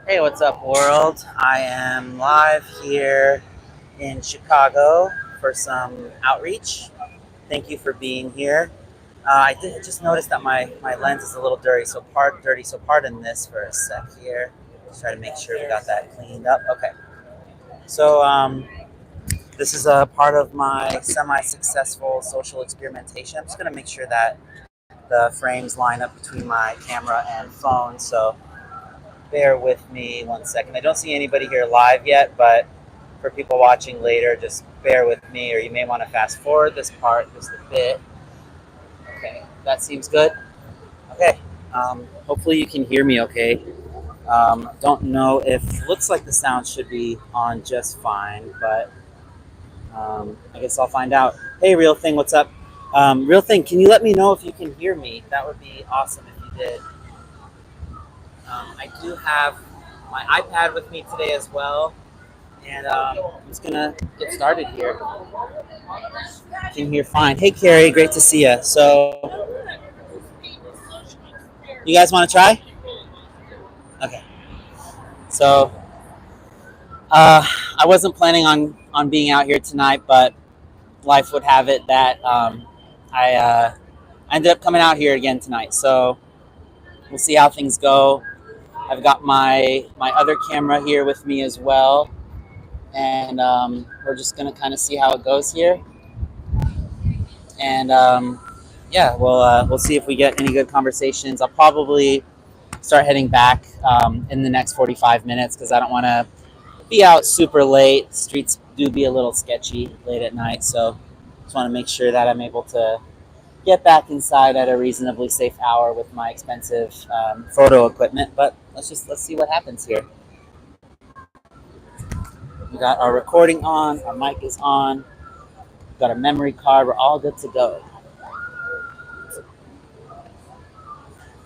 Hey, what's up, world? I am live here in Chicago for some outreach. Thank you for being here. I did just notice that my lens is a little dirty, so pardon this for a sec here. Just try to make sure we got that cleaned up. Okay, so this is a part of my semi-successful social experimentation. I'm just going to make sure that the frames line up between my camera and phone, so bear with me 1 second. I don't see anybody here live yet, but for people watching later, just bear with me, or you may want to fast forward this part just a bit. Okay, that seems good. Okay, hopefully you can hear me okay. Don't know if, looks like the sound should be on just fine, but I guess I'll find out. Hey, Real Thing, what's up? Real Thing, can you let me know if you can hear me? That would be awesome if you did. I do have my iPad with me today as well, and I'm just gonna get started here. Can hear fine. Hey, Carrie, great to see you. So, you guys want to try? Okay. So, I wasn't planning on being out here tonight, but life would have it that I ended up coming out here again tonight. So we'll see how things go. I've got my other camera here with me as well, and we're just gonna kind of see how it goes here. And yeah, we'll see if we get any good conversations. I'll probably start heading back in the next 45 minutes because I don't want to be out super late. Streets do be a little sketchy late at night, so just want to make sure that I'm able to get back inside at a reasonably safe hour with my expensive photo equipment. But let's see what happens here. We got our recording on, our mic is on, we've got a memory card, we're all good to go.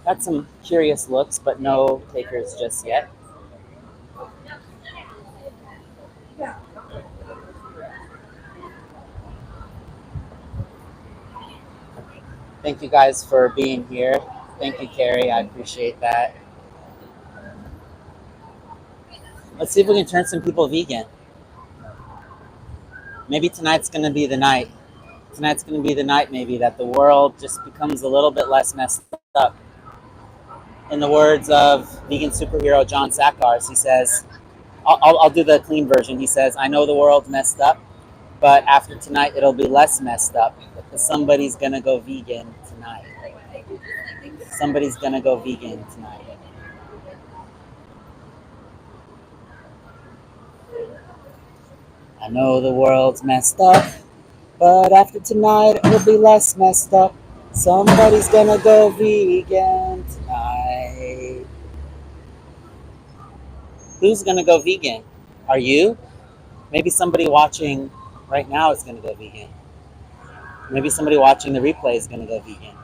Got some curious looks, but no takers just yet. Thank you guys for being here. Thank you, Carrie. I appreciate that. Let's see if we can turn some people vegan. Maybe tonight's going to be the night. Tonight's going to be the night, maybe, that the world just becomes a little bit less messed up. In the words of vegan superhero John Sakars, he says, I'll do the clean version. He says, I know the world's messed up, but after tonight, it'll be less messed up because somebody's going to go vegan tonight. Somebody's going to go vegan tonight. I know the world's messed up, but after tonight, it'll be less messed up. Somebody's going to go vegan tonight. Who's going to go vegan? Are you? Maybe somebody watching right now is going to go vegan. Maybe somebody watching the replay is going to go vegan.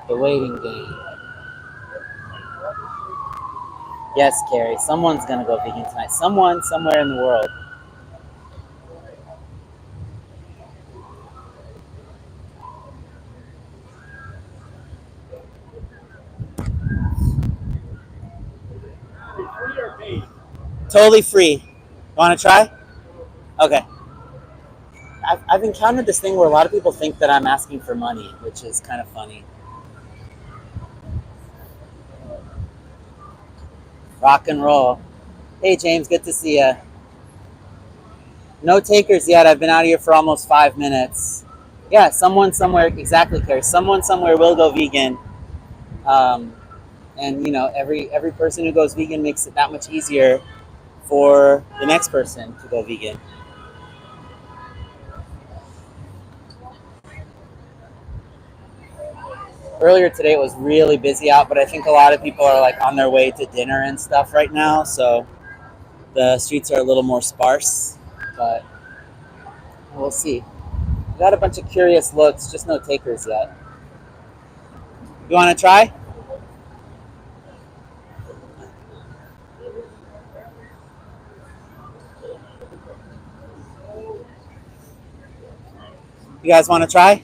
The waiting game. Yes, Carrie, someone's going to go vegan tonight. Someone, somewhere in the world. Totally free. You want to try? Okay. I've encountered this thing where a lot of people think that I'm asking for money, which is kind of funny. Rock and roll. Hey, James, good to see you. No takers yet. I've been out here for almost 5 minutes. Yeah, someone somewhere, exactly, Carrie. Someone somewhere will go vegan. And, you know, every person who goes vegan makes it that much easier for the next person to go vegan. Earlier today it was really busy out, but I think a lot of people are like on their way to dinner and stuff right now, so the streets are a little more sparse, but we'll see. We got a bunch of curious looks, just no takers yet. You want to try? You guys want to try?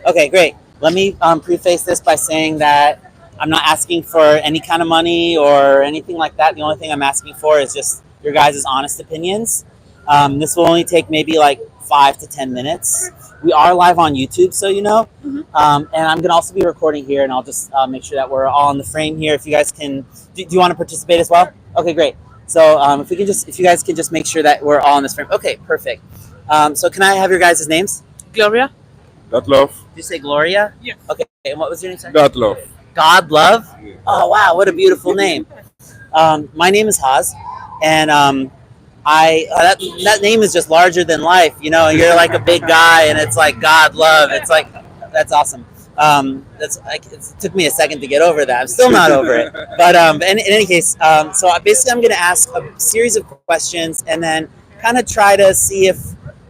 Okay, great. Let me preface this by saying that I'm not asking for any kind of money or anything like that. The only thing I'm asking for is just your guys' honest opinions. This will only take maybe like 5 to 10 minutes. We are live on YouTube, so you know. And I'm gonna also be recording here, and I'll just make sure that we're all in the frame here. If you guys can, do you want to participate as well? Okay, great. So if you guys can just make sure that we're all in this frame. Okay, perfect. So can I have your guys' names? Gloria? That love. Did you say Gloria? Yes. Okay, and what was your name, sir? That love. God Love? Yeah. Oh, wow, what a beautiful name. My name is Haz, and that name is just larger than life, you know, and you're like a big guy, and it's like God Love. It's like, that's awesome. That's like, it took me a second to get over that. I'm still not over it. But in any case, so basically I'm going to ask a series of questions and then kind of try to see if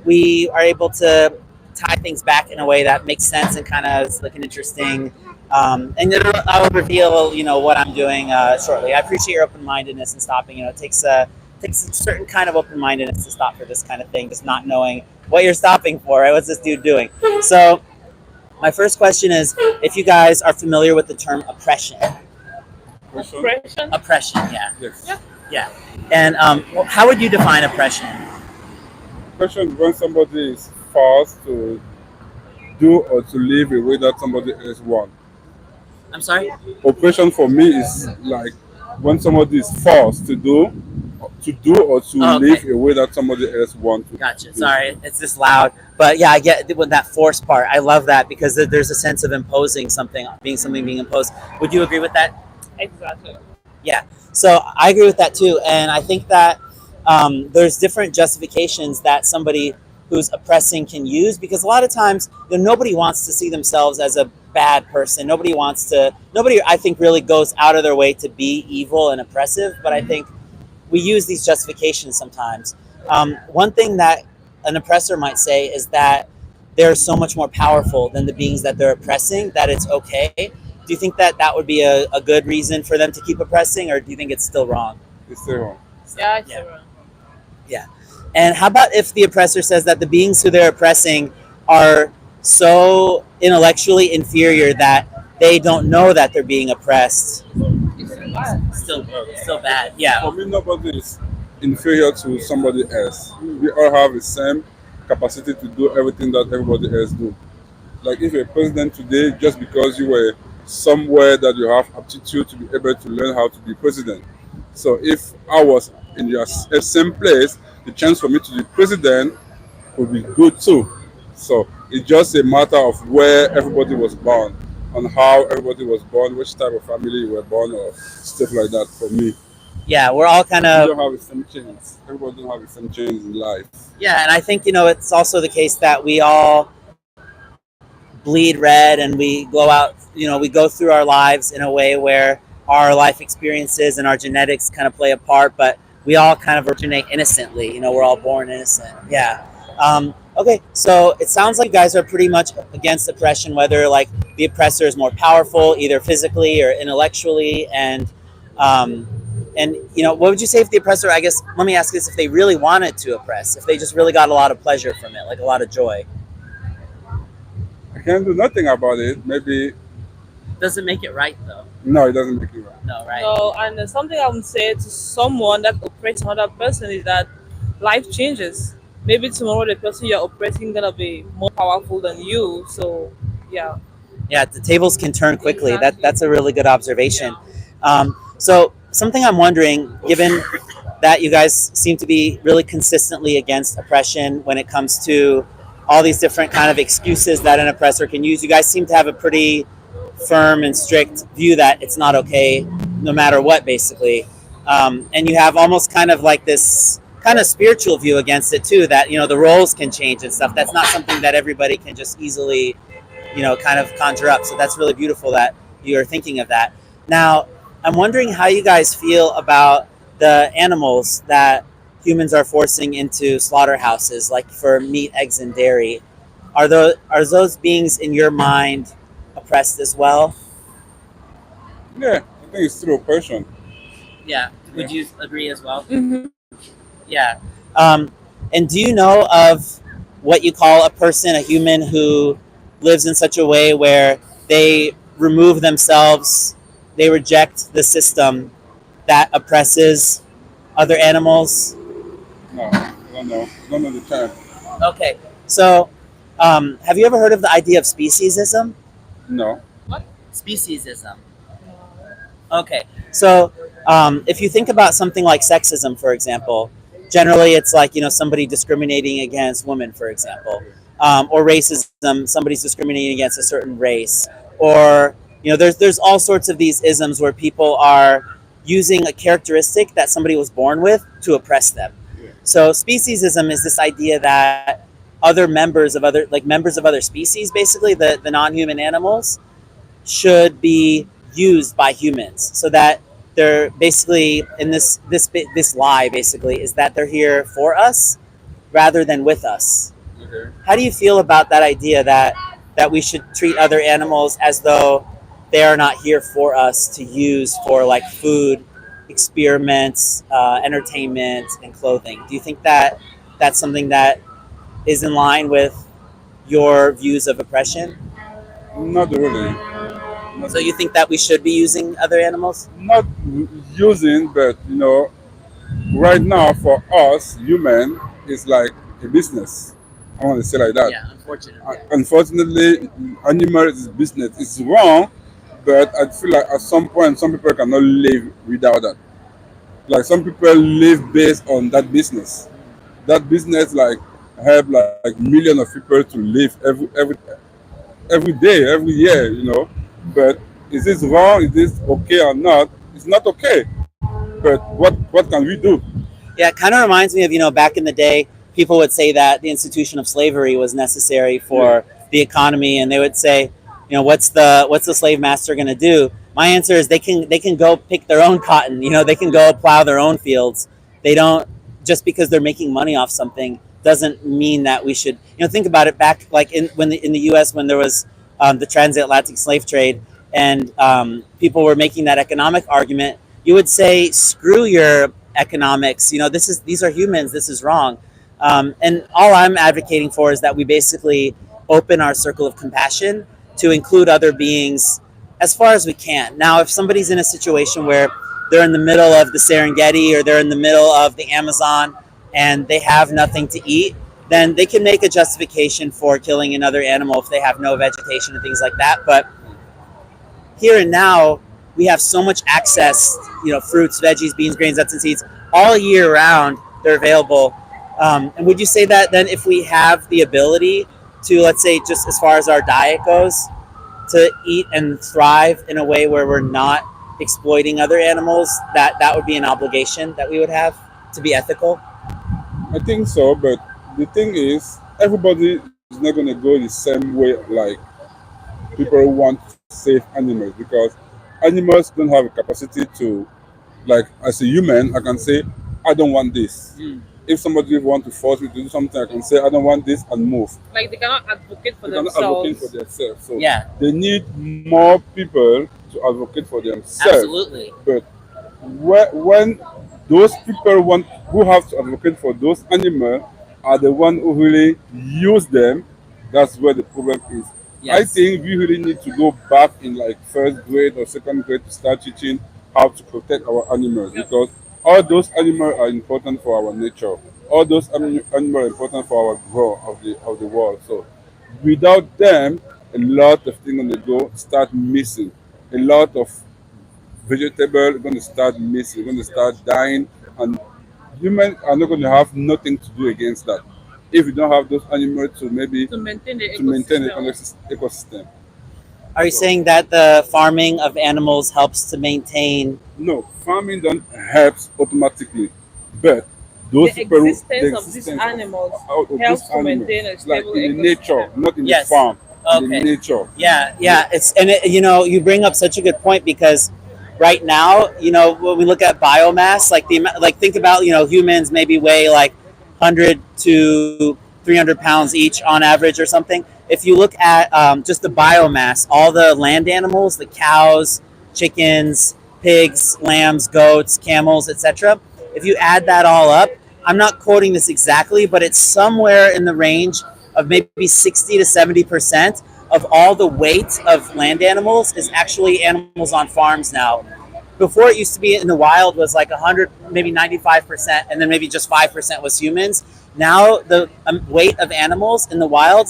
we are able to tie things back in a way that makes sense and kind of is like an interesting. And then I'll reveal, you know, what I'm doing shortly. I appreciate your open-mindedness and stopping. You know, it takes a certain kind of open-mindedness to stop for this kind of thing, just not knowing what you're stopping for. Right? What's this dude doing? So, my first question is, if you guys are familiar with the term oppression. Oppression? Oppression, yeah. Yes. Yeah. Yeah. And how would you define oppression? Oppression is when somebody is forced to do or to live a way that somebody else wants. I'm sorry? Oppression for me is like when somebody is forced to do or to Oh, okay. live a way that somebody else wants to. Gotcha. Sorry, it's just loud. But yeah, I get with that force part. I love that because there's a sense of imposing something, being imposed. Would you agree with that? Exactly. Yeah. So I agree with that too. And I think that there's different justifications that somebody who's oppressing can use, because a lot of times, you know, nobody wants to see themselves as a bad person. Nobody, I think, really goes out of their way to be evil and oppressive. But I think we use these justifications sometimes. One thing that an oppressor might say is that they're so much more powerful than the beings that they're oppressing, that it's okay. Do you think that that would be a good reason for them to keep oppressing, or do you think it's still wrong? It's still wrong. Yeah, it's Yeah. wrong. Yeah. And how about if the oppressor says that the beings who they're oppressing are so intellectually inferior that they don't know that they're being oppressed? Still bad. Yeah. For me, nobody is inferior to somebody else. We all have the same capacity to do everything that everybody else do. Like if you're a president today, just because you were somewhere that you have aptitude to be able to learn how to be president. So if I was in your same place, the chance for me to be president would be good too. So it's just a matter of where everybody was born, on how everybody was born, which type of family you were born, or stuff like that. For me, Yeah, we're all kind we of. don't have the same chance. Everybody don't have the same chance in life. Yeah, and I think, you know, it's also the case that we all bleed red and we go out, you know, we go through our lives in a way where our life experiences and our genetics kind of play a part, but we all kind of originate innocently. You know, we're all born innocent. Yeah. Okay, so it sounds like you guys are pretty much against oppression, whether like the oppressor is more powerful, either physically or intellectually, and you know, what would you say if the oppressor? I guess let me ask this: if they really wanted to oppress, if they just really got a lot of pleasure from it, like a lot of joy, I can't do nothing about it. Maybe doesn't make it right though. no, it doesn't make it right. No, right? So, and something I would say to someone that oppresses another person is that life changes. Maybe tomorrow the person you're oppressing gonna be more powerful than you. So, yeah. Yeah, the tables can turn quickly. Exactly. That's a really good observation. So something I'm wondering, given that you guys seem to be really consistently against oppression when it comes to all these different kind of excuses that an oppressor can use, you guys seem to have a pretty firm and strict view that it's not okay, no matter what, basically. And you have almost kind of like this kind of spiritual view against it too, that, you know, the roles can change and stuff. That's not something that everybody can just easily, you know, kind of conjure up. So that's really beautiful that you're thinking of that. Now, I'm wondering how you guys feel about the animals that humans are forcing into slaughterhouses, like for meat, eggs, and dairy. Are those beings in your mind oppressed as well? Yeah, I think it's still oppression. Yeah. Would you agree as well? Mm-hmm. Yeah. And do you know of what you call a person, a human who lives in such a way where they remove themselves, they reject the system that oppresses other animals. No, I don't know. I don't know the term. Okay, so have you ever heard of the idea of speciesism? No. What? Speciesism. Okay, so if you think about something like sexism, for example, generally it's like somebody discriminating against women, for example, or racism, somebody's discriminating against a certain race, or there's all sorts of these isms where people are using a characteristic that somebody was born with to oppress them. So speciesism is this idea that members of other species, basically the non-human animals, should be used by humans, so that they're basically in this lie basically is that they're here for us rather than with us. Okay. How do you feel about that idea that we should treat other animals as though they are not here for us to use for like food, experiments, entertainment, and clothing? Do you think that that's something that is in line with your views of oppression? Not really. Not, So you think that we should be using other animals? not using, but right now for us, human is like a business. I want to say like that. Yeah, unfortunately. Unfortunately, animal is business. It's wrong, but I feel like at some point, some people cannot live without that. Like some people live based on that business. That business like help like millions of people to live every day, every year. But is this wrong? Is this okay or not? It's not okay. But what can we do? Yeah, it kind of reminds me of, back in the day, people would say that the institution of slavery was necessary for the economy, and they would say, what's the slave master going to do? My answer is they can go pick their own cotton. They can go plow their own fields. They don't, just because they're making money off something doesn't mean that we should. Think about it back like in the U.S. when there was the transatlantic slave trade, and people were making that economic argument. You would say, screw your economics. These are humans. This is wrong. And all I'm advocating for is that we basically open our circle of compassion to include other beings as far as we can. Now, if somebody's in a situation where they're in the middle of the Serengeti or they're in the middle of the Amazon and they have nothing to eat, then they can make a justification for killing another animal if they have no vegetation and things like that. But here and now, we have so much access, fruits, veggies, beans, grains, nuts, and seeds, all year round. They're available. And would you say that then if we have the ability to, let's say, just as far as our diet goes, to eat and thrive in a way where we're not exploiting other animals, that would be an obligation that we would have to be ethical? I think so, but the thing is, everybody is not going to go the same way like people who want to save animals because animals don't have a capacity to, like, as a human, I can say, I don't want this. If somebody want to force me to do something, I can say, I don't want this and move. Like they cannot advocate for They cannot advocate themselves. for themselves. So Yeah, they need more people to advocate for themselves. absolutely. But when those people who have to advocate for those animals are the one who really use them, that's where the problem is. I Yes. think we really need to go back in like first grade or second grade to start teaching how to protect our animals because all those animals are important for our nature. All those animals are important for our growth of the world. So without them, a lot of things gonna go start missing. A lot of vegetables going to start missing, going to start dying, and humans are not going to have nothing to do against that. If you don't have those animals to maybe To maintain the to maintain the ecosystem. ecosystem. Are you So saying that the farming of animals helps to maintain? no, farming don't helps automatically, but The those people, existence of these animals of helps these to animals, maintain a like stable in the nature, ecosystem. not in the Yes. farm, in the Okay. nature. Yeah, yeah. You bring up such a good point because right now, when we look at biomass, like think about, humans maybe weigh like 100 to 300 pounds each on average or something. If you look at just the biomass, all the land animals, the cows, chickens, pigs, lambs, goats, camels, etc. If you add that all up, I'm not quoting this exactly, but it's somewhere in the range of maybe 60 to 70% of all the weight of land animals is actually animals on farms now. Before it used to be in the wild was like 100, maybe 95%, and then maybe just 5% was humans. Now the weight of animals in the wild,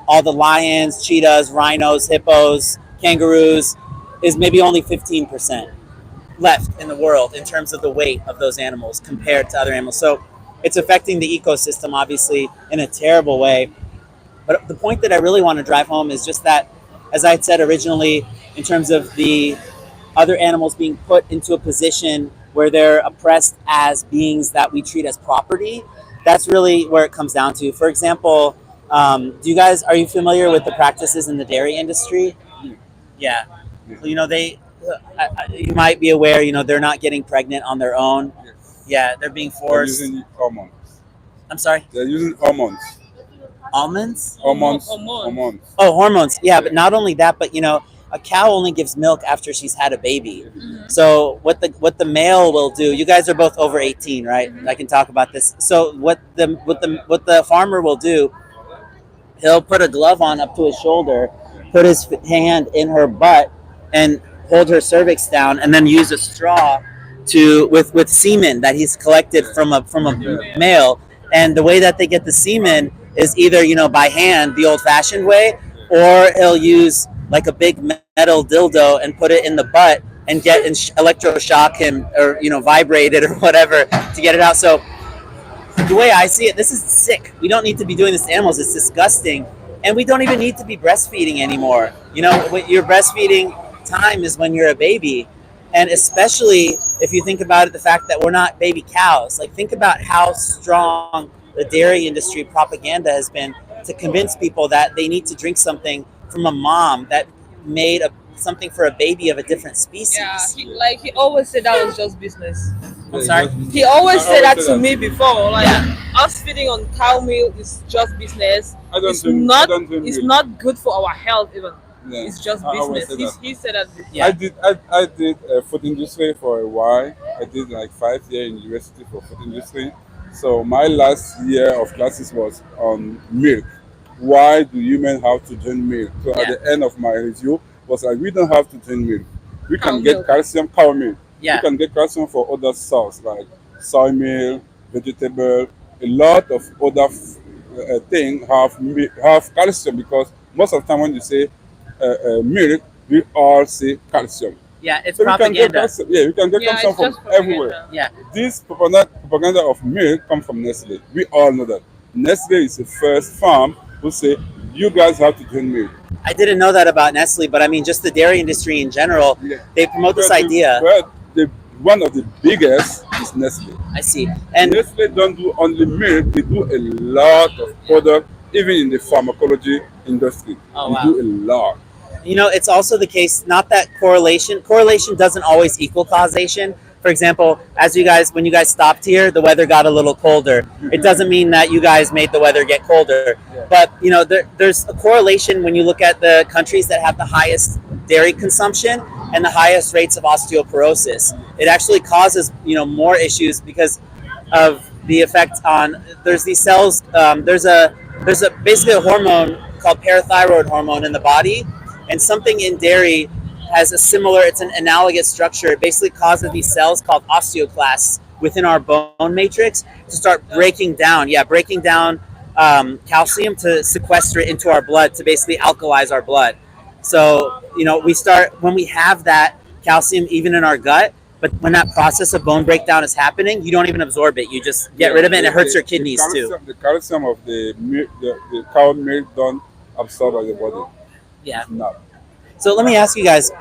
all the lions, cheetahs, rhinos, hippos, kangaroos, is maybe only 15% left in the world in terms of the weight of those animals compared to other animals. So it's affecting the ecosystem, obviously, in a terrible way. But the point that I really want to drive home is just that, as I had said originally, in terms of the other animals being put into a position where they're oppressed as beings that we treat as property, that's really where it comes down to. For example, are you familiar with the practices in the dairy industry? Yeah. Yeah. You might be aware, they're not getting pregnant on their own. Yes. Yeah, they're being They're forced. using hormones. I'm sorry, They're using hormones. almonds? Hormones. Hormones. Hormones. Oh, hormones. Yeah, but not only that, but a cow only gives milk after she's had a baby. So what the male will do, you guys are both over 18, right? I can talk about this. So what the farmer will do, he'll put a glove on up to his shoulder, put his hand in her butt, and hold her cervix down, and then use a straw with semen that he's collected from a male. And the way that they get the semen is either by hand, the old-fashioned way, or he'll use like a big metal dildo and put it in the butt and electroshock him, or vibrate it or whatever to get it out. So the way I see it, this is sick. We don't need to be doing this to animals. It's disgusting. And we don't even need to be breastfeeding anymore. Your breastfeeding time is when you're a baby. And especially if you think about it, the fact that we're not baby cows. Like, think about how strong the dairy industry propaganda has been to convince people that they need to drink something from a mom that made something for a baby of a different species. Yeah, he always said that was just business. I'm sorry? He always said that to that. me before. Like, Yeah. us feeding on cow milk is just business. I don't It's drink- I not. don't drink It's milk. not good for our health even. Yeah. It's just I always business. say that. He said that before. Yeah. I did food industry for a while. I did like 5 years in university for food industry. So my last year of classes was on milk. Why do humans have to drink milk? So Yeah. at the end of my review was like, we don't have to drink milk. We Cow can get milk. calcium, cow milk. Yeah. We can get calcium for other sources like soy milk, vegetable. A lot of other things have calcium, because most of the time when you say milk, we all say calcium. Yeah, it's So we can get propaganda. calcium. Yeah, we can get Yeah, calcium it's from just propaganda. everywhere. Yeah. This propaganda of milk comes from Nestle. We all know that. Nestle is the first farm who say, you guys have to drink milk. I didn't know that about Nestle, but I mean, just the dairy industry in general, Yeah. they promote this But idea. one of the biggest is Nestle. I see. And Nestle don't do only milk, they do a lot of product, even in the pharmacology industry. Oh, they wow. do a lot. it's also the case, not that correlation doesn't always equal causation. For example, when you guys stopped here, the weather got a little colder. It doesn't mean that you guys made the weather get colder. Yeah. But, there's a correlation when you look at the countries that have the highest dairy consumption and the highest rates of osteoporosis. It actually causes, more issues because of the effect on, there's these cells, there's basically a hormone called parathyroid hormone in the body, and something in dairy has it's an analogous structure. It basically causes these cells called osteoclasts within our bone matrix to start breaking down calcium, to sequester it into our blood, to basically alkalize our blood. So, when we have that calcium even in our gut, but when that process of bone breakdown is happening, you don't even absorb it. You just get rid of it, and it hurts your kidneys too. The calcium of the milk, the cow milk don't absorb by the body. Yeah. No. So let me ask you guys,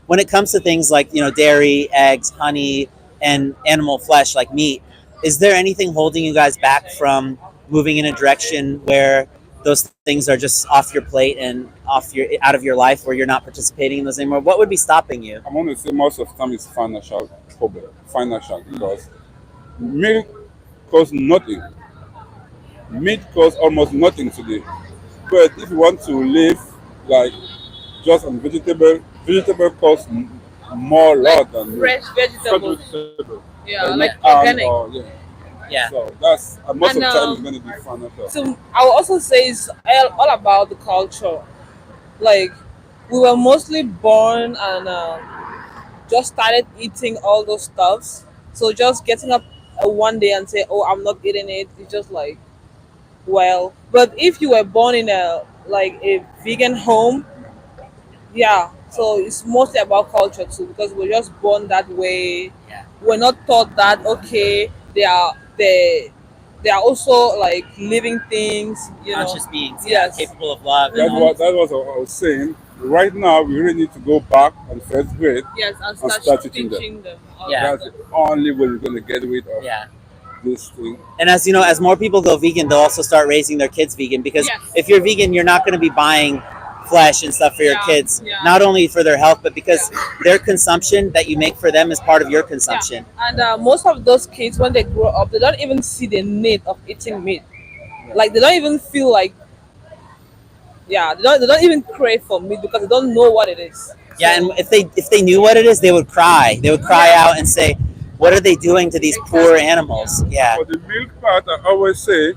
when it comes to things like, dairy, eggs, honey, and animal flesh like meat, is there anything holding you guys back from moving in a direction where those things are just off your plate and out of your life, where you're not participating in those anymore? What would be stopping you? I'm going to say most of the time it's financial problem. Financial, because milk costs nothing. Meat costs almost nothing today. But if you want to live like just on vegetable costs more lot than milk. Fresh vegetables. Fresh vegetable. Yeah, Like like ham organic. or, yeah. Yeah. So that's most And of the time it's going to be fun as well. so I will also say it's all about the culture. Like we were mostly born and just started eating all those stuffs. So just getting up one day and say, "Oh, I'm not eating it," it's just like, well. But if you were born in a vegan home, yeah. So it's mostly about culture too, because we're just born that way. Yeah. We're not taught that okay, they are also like living things, you know. Conscious beings, yeah, Yes. capable of love. That was what I was saying. Right now, we really need to go back and first grade Yes, and and start start teaching them. teaching them. All Yeah. that That's stuff. the only way we're going to get rid of Yeah. this thing. And as you know, as more people go vegan, they'll also start raising their kids vegan, because Yes. if you're vegan, you're not going to be buying flesh and stuff for your Yeah, kids, yeah. not only for their health, but because their consumption that you make for them is part of your consumption. And most of those kids, when they grow up, they don't even see the need of eating meat. Like they don't even feel like, yeah, they don't even crave for meat because they don't know what it is. Yeah, and if they knew what it is, they would cry. They would cry out and say, "What are they doing to these poor animals?" Yeah, For the milk part, I always say,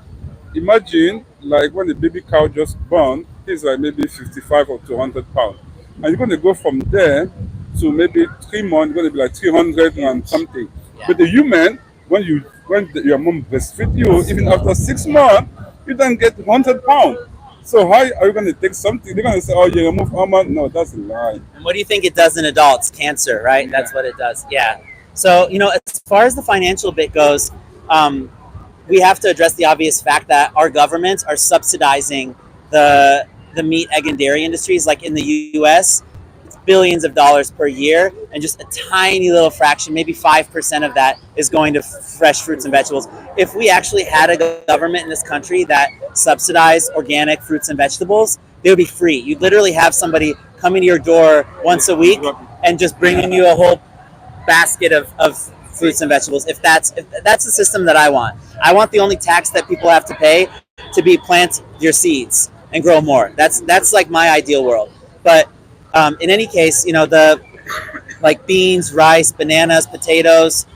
imagine like when the baby cow just born, he's like maybe 55 or 200 pounds. And you're going to go from there to maybe 3 months, you're going to be like 300 and something. Yeah. But the human, your mom breastfeed you, even after 6 months, you don't get 100 pounds. So how are you going to take something? They're going to say, oh, you remove almond. No, that's a lie. and what do you think it does in adults? Cancer, right? That's what it does. Yeah. So as far as the financial bit goes, we have to address the obvious fact that our governments are subsidizing the meat, egg, and dairy industries. Like in the U.S., it's billions of dollars per year, and just a tiny little fraction, maybe 5% of that, is going to fresh fruits and vegetables. If we actually had a government in this country that subsidized organic fruits and vegetables, they would be free. You'd literally have somebody coming to your door once a week and just bringing you a whole basket of fruits and vegetables. If that's the system that I want the only tax that people have to pay to be plant your seeds and grow more. That's like my ideal world. But in any case, the like beans, rice, bananas, potatoes,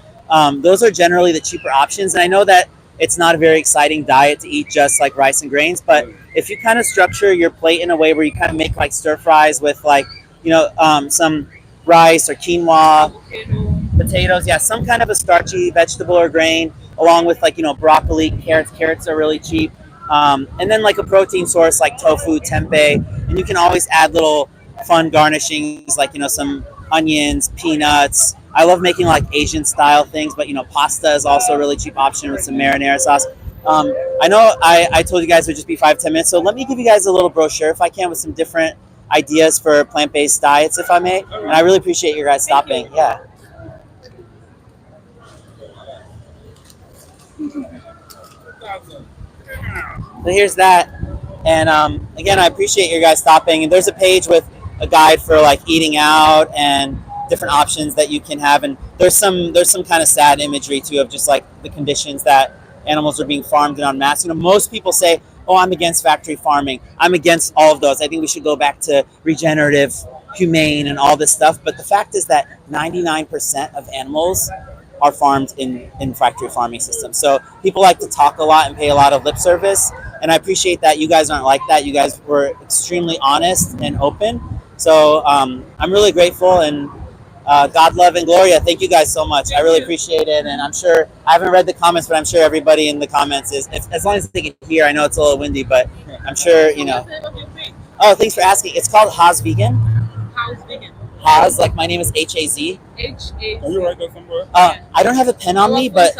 those are generally the cheaper options. And I know that it's not a very exciting diet to eat just like rice and grains, but if you kind of structure your plate in a way where you kind of make like stir fries with like some rice or quinoa, potatoes, yeah, some kind of a starchy vegetable or grain, along with like broccoli, carrots. Carrots are really cheap, and then like a protein source like tofu, tempeh, and you can always add little fun garnishings like some onions, peanuts. I love making like Asian style things, but pasta is also a really cheap option with some marinara sauce. I know I told you guys it would just be 5-10 minutes, so let me give you guys a little brochure if I can with some different ideas for plant-based diets, if I may. And I really appreciate you guys stopping. Yeah. So here's that, and again, I appreciate you guys stopping. And there's a page with a guide for like eating out and different options that you can have. And there's some kind of sad imagery too of just like the conditions that animals are being farmed in en masse. Most people say, "Oh, I'm against factory farming. I'm against all of those. I think we should go back to regenerative, humane, and all this stuff." But the fact is that 99% of animals are farmed in factory farming systems. So people like to talk a lot and pay a lot of lip service. And I appreciate that you guys aren't like that. You guys were extremely honest and open. So I'm really grateful, and God love and Gloria. Thank you guys so much. I really appreciate it. And I'm sure, I haven't read the comments, but I'm sure everybody in the comments is, as long as they can hear. I know it's a little windy, but I'm sure, Oh, thanks for asking. It's called Haas Vegan. How's vegan? Haas, like my name is H-A-Z. Can you write that somewhere? I don't have a pen on me, but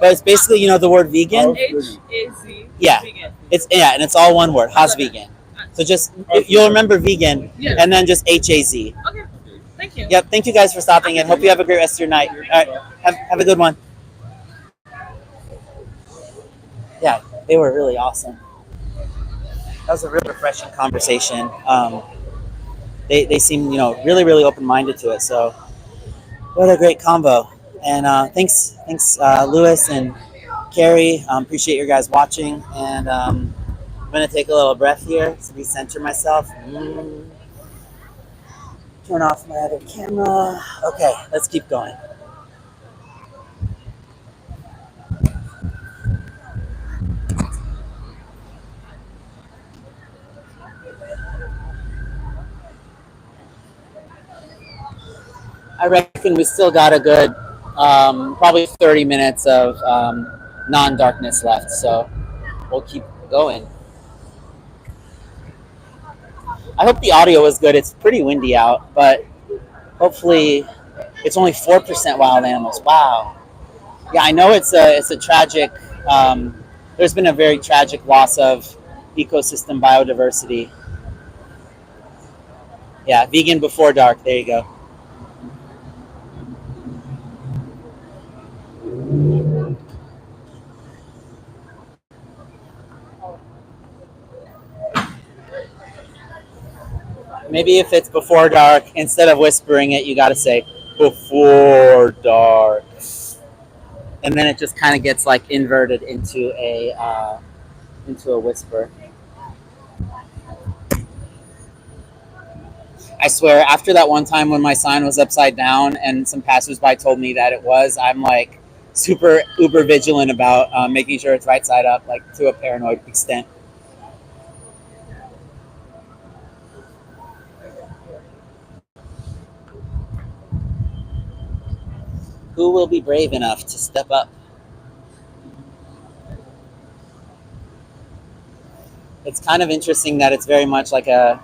it's basically the word vegan. H-A-Z. Yeah, Vegan. and it's all one word, Haas Vegan. So just you'll remember vegan, Yes. and then just H-A-Z. Okay. Thank you. Yep. Thank you guys for stopping, and hope you have a great rest of your night. All right, have a good one. Yeah, they were really awesome. That was a really refreshing conversation. They seem really open-minded to it. So what a great convo. And thanks Lewis and Carrie. Appreciate you guys watching. And I'm gonna take a little breath here to recenter myself. Turn off my other camera. Okay, let's keep going. I reckon we still got a good probably 30 minutes of non-darkness left, so we'll keep going. I hope the audio is good. It's pretty windy out, but hopefully it's only 4% wild animals. Wow. Yeah, I know it's a tragic. There's been a very tragic loss of ecosystem biodiversity. Yeah, vegan before dark. There you go. Maybe if it's before dark, instead of whispering it, you got to say before dark, and then it just kind of gets like inverted into a whisper. I swear, after that one time when my sign was upside down and some passersby told me that it was, I'm like super uber vigilant about making sure it's right side up, like to a paranoid extent. Who will be brave enough to step up? It's kind of interesting that it's very much like I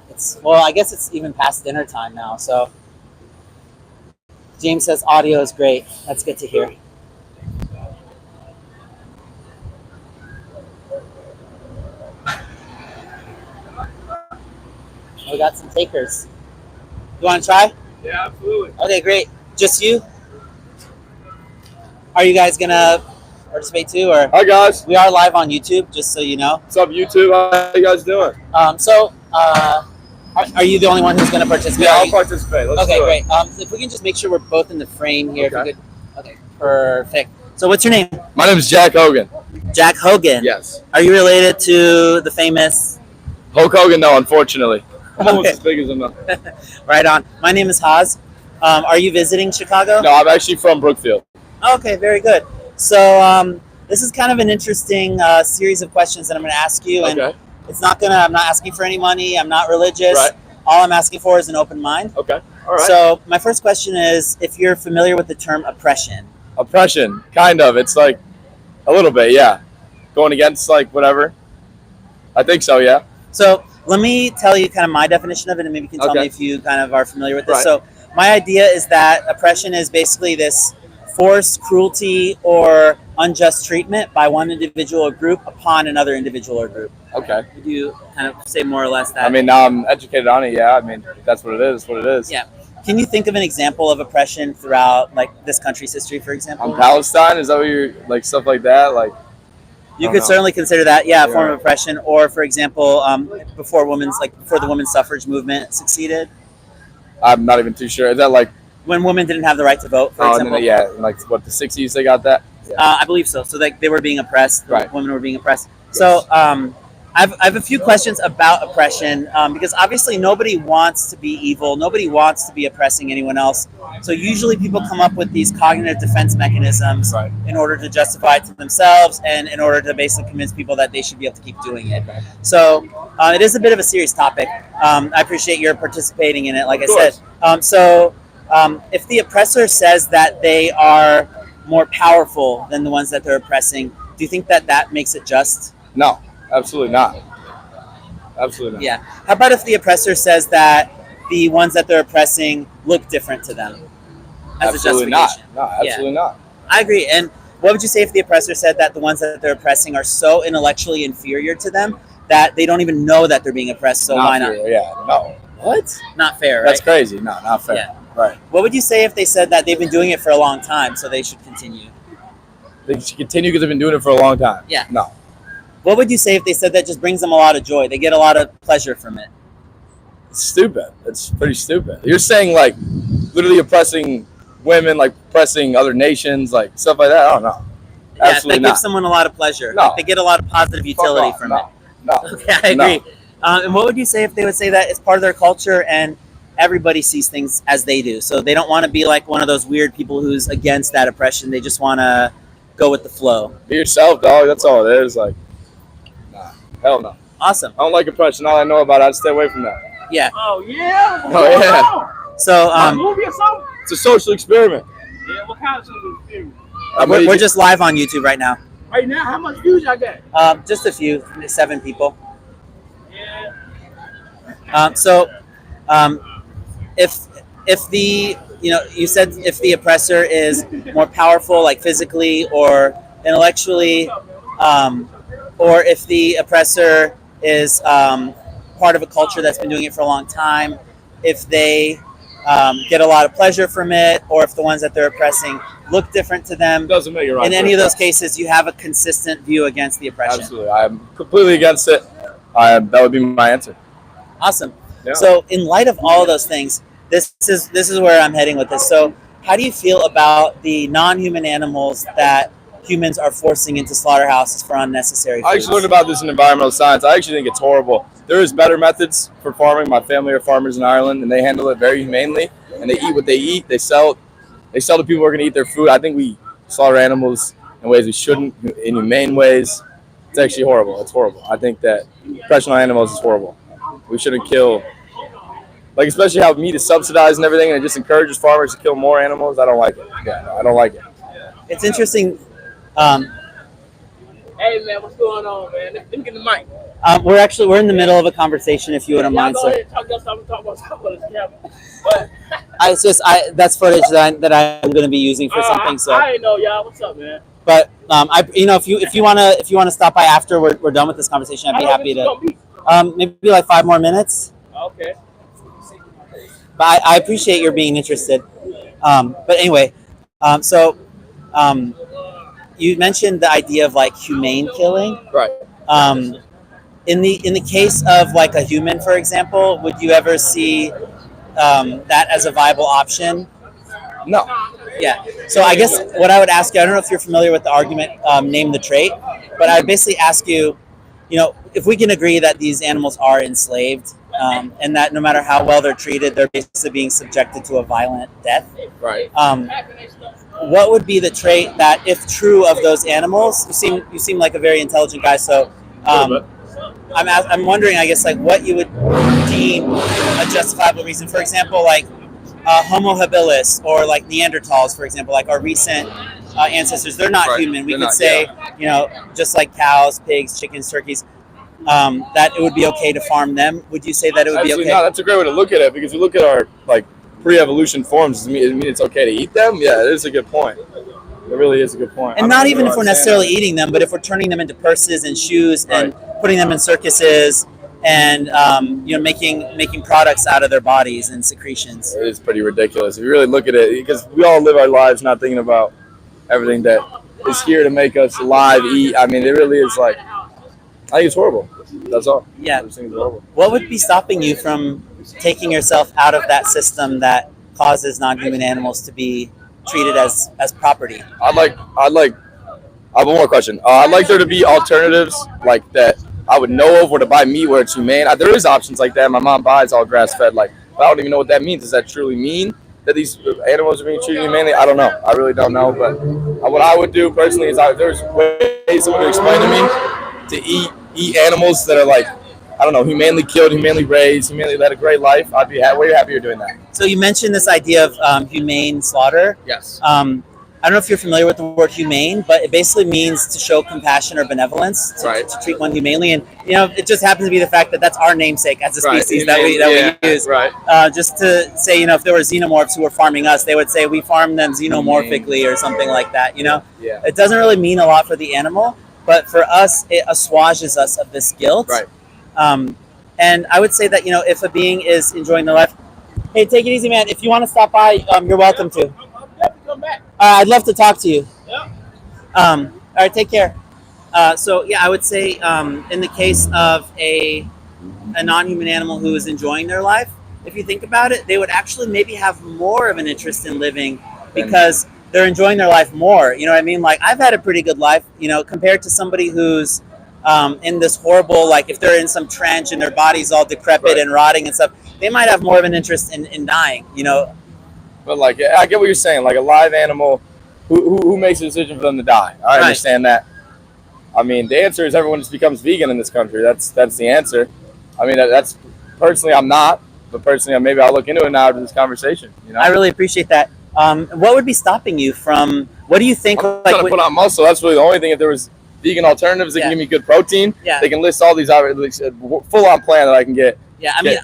guess it's even past dinner time now. So James says audio is great. That's good to hear. We got some takers. You want to try? Yeah, absolutely. Okay, great. Just you? Are you guys gonna participate too, or? Hi guys, We are live on YouTube, just so you know. what's up YouTube? How you guys doing? Are you the only one who's gonna participate? Yeah, I'll participate. Let's Okay, do it. great. So if we can just make sure we're both in the frame here. If Okay. we could. Okay, perfect. So what's your name? My name is Jack Hogan. Jack Hogan. Yes. Are you related to the famous? Hulk Hogan, no, unfortunately. I'm almost Okay. as big as him though. Right on. My name is Haas. Are you visiting Chicago? No, I'm actually from Brookfield. Okay, very good. So this is kind of an interesting series of questions that I'm going to ask you, and Okay. I'm not asking for any money. I'm not religious. Right. All I'm asking for is an open mind. Okay. All right. So my first question is if you're familiar with the term oppression. Oppression, kind of. It's like a little bit, yeah. Going against like whatever. I think so, yeah. So let me tell you kind of my definition of it, and maybe you can tell Okay. me if you kind of are familiar with this. Right. So my idea is that oppression is basically this force, cruelty, or unjust treatment by one individual or group upon another individual or group. Okay. Could you kind of say more or less that? I mean, now I'm educated on it, yeah. I mean, that's what it is, what it is. Yeah. Can you think of an example of oppression throughout like this country's history, for example? On Palestine, is that what you're, like, stuff like that? Like, You I could don't know. certainly consider that, yeah, a Yeah. form of oppression. Or, for example, before the women's suffrage movement succeeded, I'm not even too sure. Is that like, when women didn't have the right to vote, for oh, and example. then, yeah, like, what, the 60s they got that? Yeah. I believe so. So like they were being oppressed. Right. Women were being oppressed. So I have a few questions about oppression because obviously nobody wants to be evil. Nobody wants to be oppressing anyone else. So usually people come up with these cognitive defense mechanisms Right. in order to justify it to themselves and in order to basically convince people that they should be able to keep doing it. So it is a bit of a serious topic. I appreciate your participating in it, like I said. If the oppressor says that they are more powerful than the ones that they're oppressing, do you think that that makes it just? No, absolutely not. Absolutely not. Yeah. How about if the oppressor says that the ones that they're oppressing look different to them as Absolutely a not. justification? No, absolutely not. I agree. And what would you say if the oppressor said that the ones that they're oppressing are so intellectually inferior to them that they don't even know that they're being oppressed? So why not? fair, yeah, no. What? Not fair, right? That's crazy. No, not fair. Yeah. Right. What would you say if they said that they've been doing it for a long time, so they should continue? They should continue because they've been doing it for a long time. Yeah. No. What would you say if they said that just brings them a lot of joy? They get a lot of pleasure from it. It's stupid. It's pretty stupid. You're saying like literally oppressing women, like oppressing other nations, like stuff like that. I don't know. Yeah, Absolutely that not. gives someone a lot of pleasure. No. Like, they get a lot of positive utility Fuck off. from no. it. No. Okay, I No. agree. And what would you say if they would say that it's part of their culture and everybody sees things as they do? So they don't want to be like one of those weird people who's against that oppression. They just want to go with the flow. Be yourself, dog. That's all it is. Like, nah. Hell no. Awesome. I don't like oppression. All I know about it, I'd stay away from that. Yeah. Oh yeah. Oh, yeah. So A movie or something? It's a social experiment. Yeah, what kind of social experiment? We're just live on YouTube right now. Right now, how much views y'all got? Just a few, 7 people. Yeah. If the you said if the oppressor is more powerful, like physically or intellectually, or if the oppressor is part of a culture that's been doing it for a long time, if they get a lot of pleasure from it, or if the ones that they're oppressing look different to them, doesn't make it right. in any of those cases, you have a consistent view against the oppression. Absolutely, I'm completely against it. That would be my answer. Awesome. Yeah. So, in light of all of those things, this is where I'm heading with this. So, how do you feel about the non-human animals that humans are forcing into slaughterhouses for unnecessary foods? I actually learned about this in environmental science. I actually think it's horrible. There is better methods for farming. My family are farmers in Ireland, and they handle it very humanely. And they eat what they eat. They sell to people who are going to eat their food. I think we slaughter animals in ways we shouldn't, in inhumane ways. It's actually horrible. It's horrible. I think that oppression on animals is horrible. We shouldn't kill, like, especially how meat is subsidized and everything, and it just encourages farmers to kill more animals. I don't like it. Yeah, no, I don't like it. It's interesting. Hey man, what's going on, man? Let me get the mic. We're in the middle of a conversation. If you wouldn't mind, Go sir. ahead and talk your stuff and talk about this camera. But It's just that's footage that I'm going to be using for something. So I ain't know y'all. What's up, man? but if you want to stop by after we're done with this conversation, I'd be happy to. Maybe like 5 more minutes. Okay. But I appreciate your being interested. But anyway, you mentioned the idea of like humane killing. Right. In the case of like a human, for example, would you ever see that as a viable option? No. Yeah. So I guess what I would ask you, I don't know if you're familiar with the argument, name the trait, but I'd basically ask you, if we can agree that these animals are enslaved, and that no matter how well they're treated, they're basically being subjected to a violent death. Right. What would be the trait that, if true of those animals, you seem like a very intelligent guy, so I'm wondering, I guess, like what you would deem a justifiable reason. For example, like Homo habilis or like Neanderthals, for example, like our recent ancestors, they're not human. We could say, just like cows, pigs, chickens, turkeys, that it would be okay to farm them. Would you say that it would be okay? No, that's a great way to look at it, because we look at our like pre-evolution forms. Does it mean it's okay to eat them? Yeah, it is a good point. It really is a good point. And not even if we're necessarily eating them, but if we're turning them into purses and shoes and putting them in circuses and making products out of their bodies and secretions. It is pretty ridiculous if you really look at it, because we all live our lives not thinking about everything that is here to make us alive, eat. I mean, it really is like, I think it's horrible. That's all. Yeah. I just think it's horrible. What would be stopping you from taking yourself out of that system that causes non-human animals to be treated as property? I have one more question. I'd like there to be alternatives like that I would know of, where to buy meat where it's humane. There is options like that. My mom buys all grass-fed. Like, but I don't even know what that means. Does that truly mean that these animals are being treated humanely? I don't know. I really don't know. But what I would do personally is, there's ways someone would explain to me to eat animals that are like, I don't know, humanely killed, humanely raised, humanely led a great life. I'd be way happier doing that. So you mentioned this idea of humane slaughter. Yes. I don't know if you're familiar with the word humane, but it basically means to show compassion or benevolence, to treat one humanely. And, it just happens to be the fact that that's our namesake as a species that we use. Right. Just to say, if there were xenomorphs who were farming us, they would say we farm them xenomorphically or something like that, Yeah. It doesn't really mean a lot for the animal, but for us, it assuages us of this guilt. Right. And I would say that, if a being is enjoying their life, hey, take it easy, man. If you want to stop by, you're welcome to. Come back. I'd love to talk to you. Yeah. All right, take care. I would say in the case of a non-human animal who is enjoying their life, if you think about it, they would actually maybe have more of an interest in living because they're enjoying their life more. You know what I mean? Like, I've had a pretty good life, compared to somebody who's in this horrible, like if they're in some trench and their body's all decrepit and rotting and stuff, they might have more of an interest in dying, But like, I get what you're saying. Like a live animal, who makes a decision for them to die? I understand that. I mean, the answer is everyone just becomes vegan in this country. That's the answer. I mean, personally, I'm not. But personally, maybe I'll look into it now after this conversation. I really appreciate that. What would be stopping you from? What do you think? I'm trying to put on muscle. That's really the only thing. If there was vegan alternatives that Yeah. can give me good protein, Yeah. they can list all these full on plan that I can get. Yeah, I mean,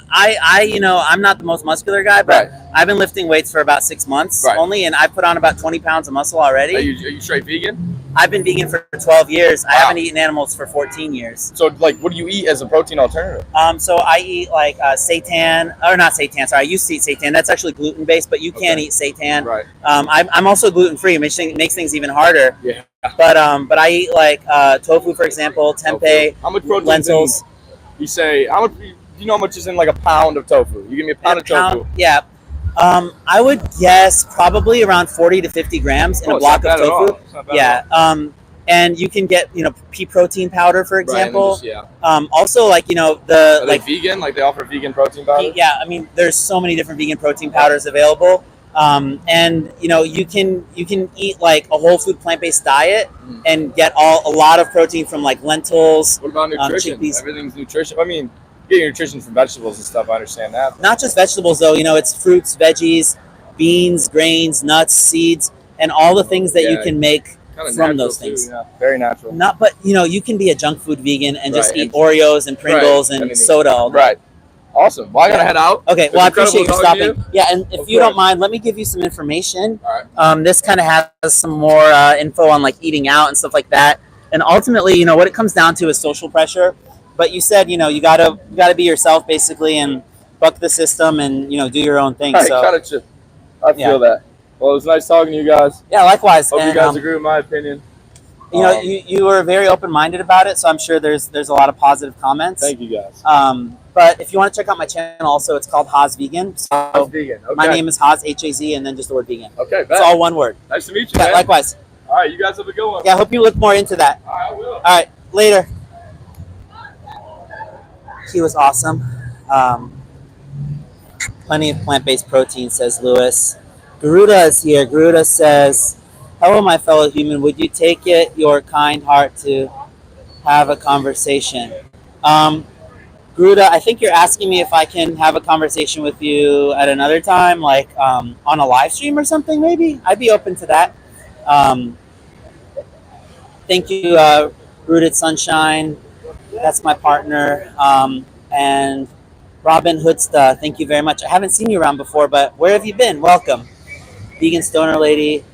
I'm not the most muscular guy, but Right. I've been lifting weights for about 6 months Right. only, and I put on about 20 pounds of muscle Are already. you straight vegan? I've been vegan for 12 years. I Wow. haven't eaten animals for 14 years. So like, what do you eat as a protein alternative? So I eat like seitan, or not seitan. Sorry, I used to eat seitan. That's actually gluten based, but you can eat seitan. Right. I'm also gluten free, which makes things even harder. Yeah. But I eat like tofu, for example, tempeh, How much protein? lentils. You say how much? Do you know how much is in like a pound of tofu? You give me a pound of tofu. Yeah. I would guess probably around 40 to 50 grams in a it's block not of bad at all. tofu. It's not bad at Yeah. all. And you can get, pea protein powder, for Right, and then example. just, yeah. Also, like, the, Are they like, vegan? Like they offer vegan protein powder? yeah, I mean, there's so many different vegan protein powders available. And, you can eat like a whole food plant-based diet and get a lot of protein from like lentils. What about nutrition? Chickpeas. Everything's nutrition. I mean, you get your nutrition from vegetables and stuff. I understand that. Not just vegetables, though. It's fruits, veggies, beans, grains, nuts, seeds, and all the things that you Yeah, can make Kinda from natural those too, things. yeah. Very natural. But you can be a junk food vegan and just Right, eat and- Oreos and Pringles Right, and anything. soda all day. Right. Awesome. Well, I gotta head out. Okay, It's well, I incredible appreciate you talking to stopping. Yeah, and if Of you don't course. mind, let me give you some information. All right. This kind of has some more info on like eating out and stuff like that. And ultimately, what it comes down to is social pressure. But you said, you gotta be yourself basically and buck the system and do your own thing. Right, So kind of. I feel Yeah. that. Well, it was nice talking to you guys. yeah, likewise. Hope and, you guys agree with my opinion. you were very open minded about it, so I'm sure there's a lot of positive comments. Thank you guys. But if you want to check out my channel, also it's called Haz Vegan. I'm So vegan. Okay. my name is Haz, H-A-Z, and then just the word vegan. Okay. It's Bet. all one word. Nice to meet you, Yeah, man. likewise. All right. You guys have a good one. Yeah, I hope you look more into that. All right, I will. All right, later. He was awesome. Plenty of plant-based protein, says Lewis. Garuda is here. Garuda says, hello, my fellow human. Would you take it your kind heart to have a conversation? Garuda, I think you're asking me if I can have a conversation with you at another time, like on a live stream or something, maybe? I'd be open to that. Thank you, Rooted Sunshine. That's my partner. And Robin Hoodsta, thank you very much. I haven't seen you around before, but where have you been? Welcome. Vegan Stoner Lady,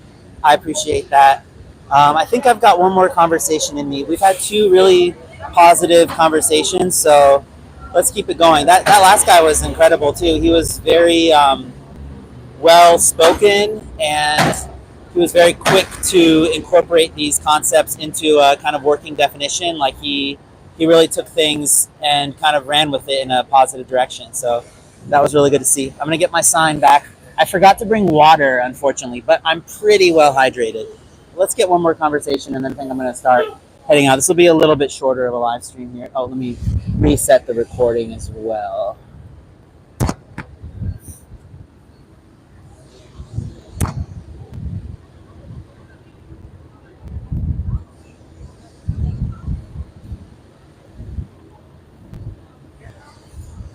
I appreciate that. I think I've got one more conversation in me. We've had two really positive conversations, so let's keep it going. That last guy was incredible too. He was very well spoken, and he was very quick to incorporate these concepts into a kind of working definition. Like he really took things and kind of ran with it in a positive direction. So that was really good to see. I'm gonna get my sign back. I forgot to bring water, unfortunately, but I'm pretty well hydrated. Let's get one more conversation, and then I think I'm gonna start heading out. This will be a little bit shorter of a live stream here. Oh, let me reset the recording as well.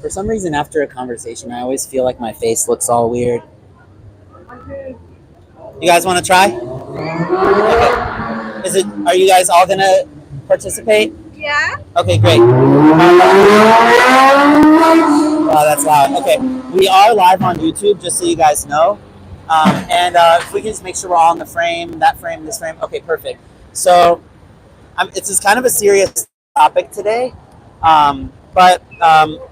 For some reason, after a conversation, I always feel like my face looks all weird. You guys want to try? Okay. Are you guys all gonna participate? Yeah. Okay, great. Wow, that's loud. Okay, we are live on YouTube, just so you guys know. And if we can just make sure we're all in the frame, that frame, this frame. Okay, perfect. So it's just kind of a serious topic today, but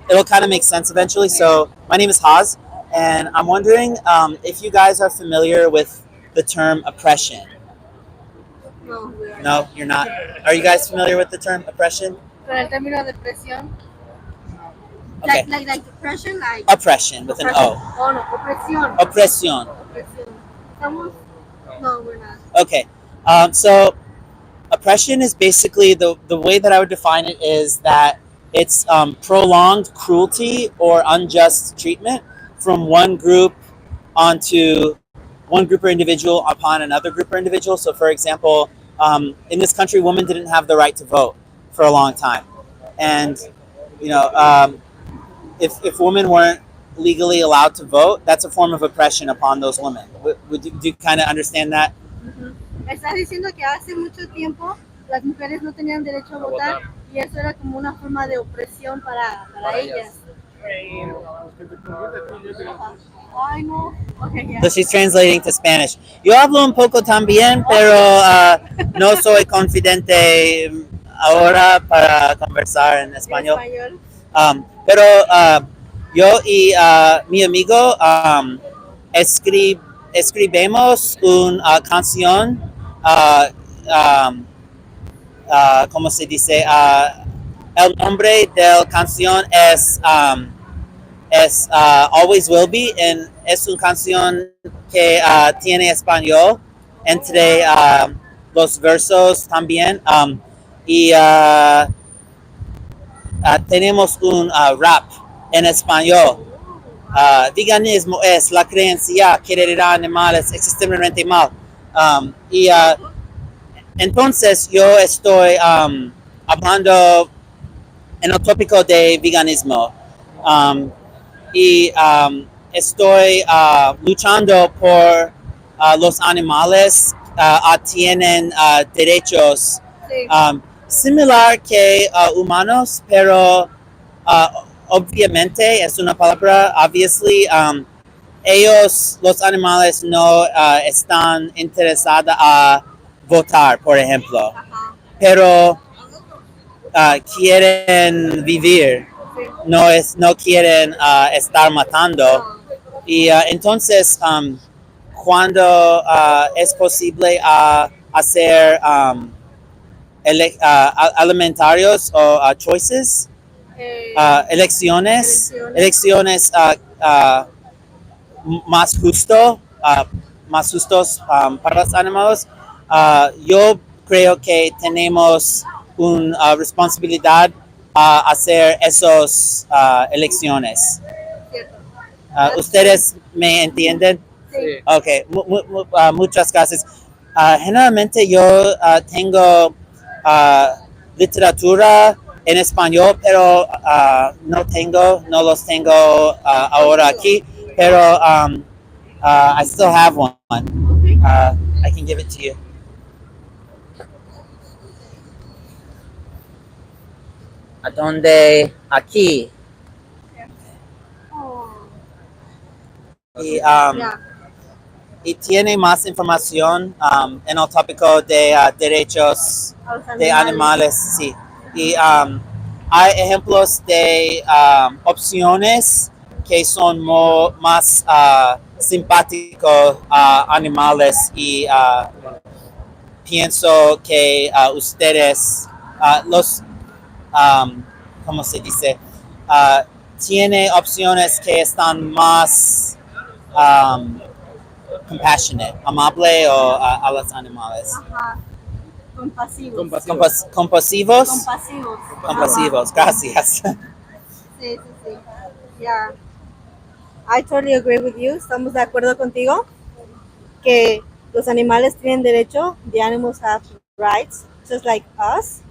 it'll kind of make sense eventually. So my name is Haz, and I'm wondering if you guys are familiar with the term oppression. No, we are No, you're not. Are you guys familiar with the term oppression? Con el término depresión. Okay. Like depression, like. Oppression with an O. Oh, no, opresión. Oppression. Opresión. Estamos. No, we're not. Okay. So oppression is basically the way that I would define it is that it's prolonged cruelty or unjust treatment from one group onto one group or individual upon another group or individual. So, for example, in this country, women didn't have the right to vote for a long time, and if women weren't legally allowed to vote, that's a form of oppression upon those women. Do you kind of understand that? Ujú. Estás diciendo que hace mucho tiempo las mujeres no tenían derecho a votar y eso era como una forma de opresión para ellas. Ajá. Ay, no. Okay, yeah. So she's translating to Spanish. Yo hablo un poco también, pero no soy confidente ahora para conversar en español. Español. Pero yo y mi amigo escribimos una canción, ¿cómo se dice? El nombre de la canción es Always Will Be, es una canción que tiene español entre los versos también. Y tenemos un rap en español. Veganismo es la creencia que heredar animales extremadamente mal. Y entonces yo estoy hablando en el tópico de veganismo. Y estoy luchando por los animales tienen derechos Sí. similar que humanos, pero obviamente es una palabra, obviously, ellos, los animales, no están interesados a votar, por ejemplo, Ajá. pero quieren vivir, Sí. no quieren estar matando. Y entonces, cuando es posible hacer alimentarios o choices, elecciones más más justos para los animales, yo creo que tenemos una responsabilidad a hacer esas elecciones. Cierto. ¿Ustedes me entienden? Sí. Ok, muchas gracias. Generalmente yo tengo literatura en español, pero no los tengo ahora aquí, pero I still have one. I can give it to you. ¿A dónde? Aquí. Oh. Y, Ya. y tiene más información en el tópico de derechos A los de animales, sí. Y hay ejemplos de opciones que son más simpáticos a animales y pienso que ustedes, ¿cómo se dice? Tiene opciones que están más compassionate, amable o a los animales. Ajá. Compasivos. Compasivos. Compasivos. Compasivos, gracias. Sí, sí, sí. Yeah. I totally agree with you. Estamos de acuerdo contigo que los animales tienen derecho. The animals have rights, just like us.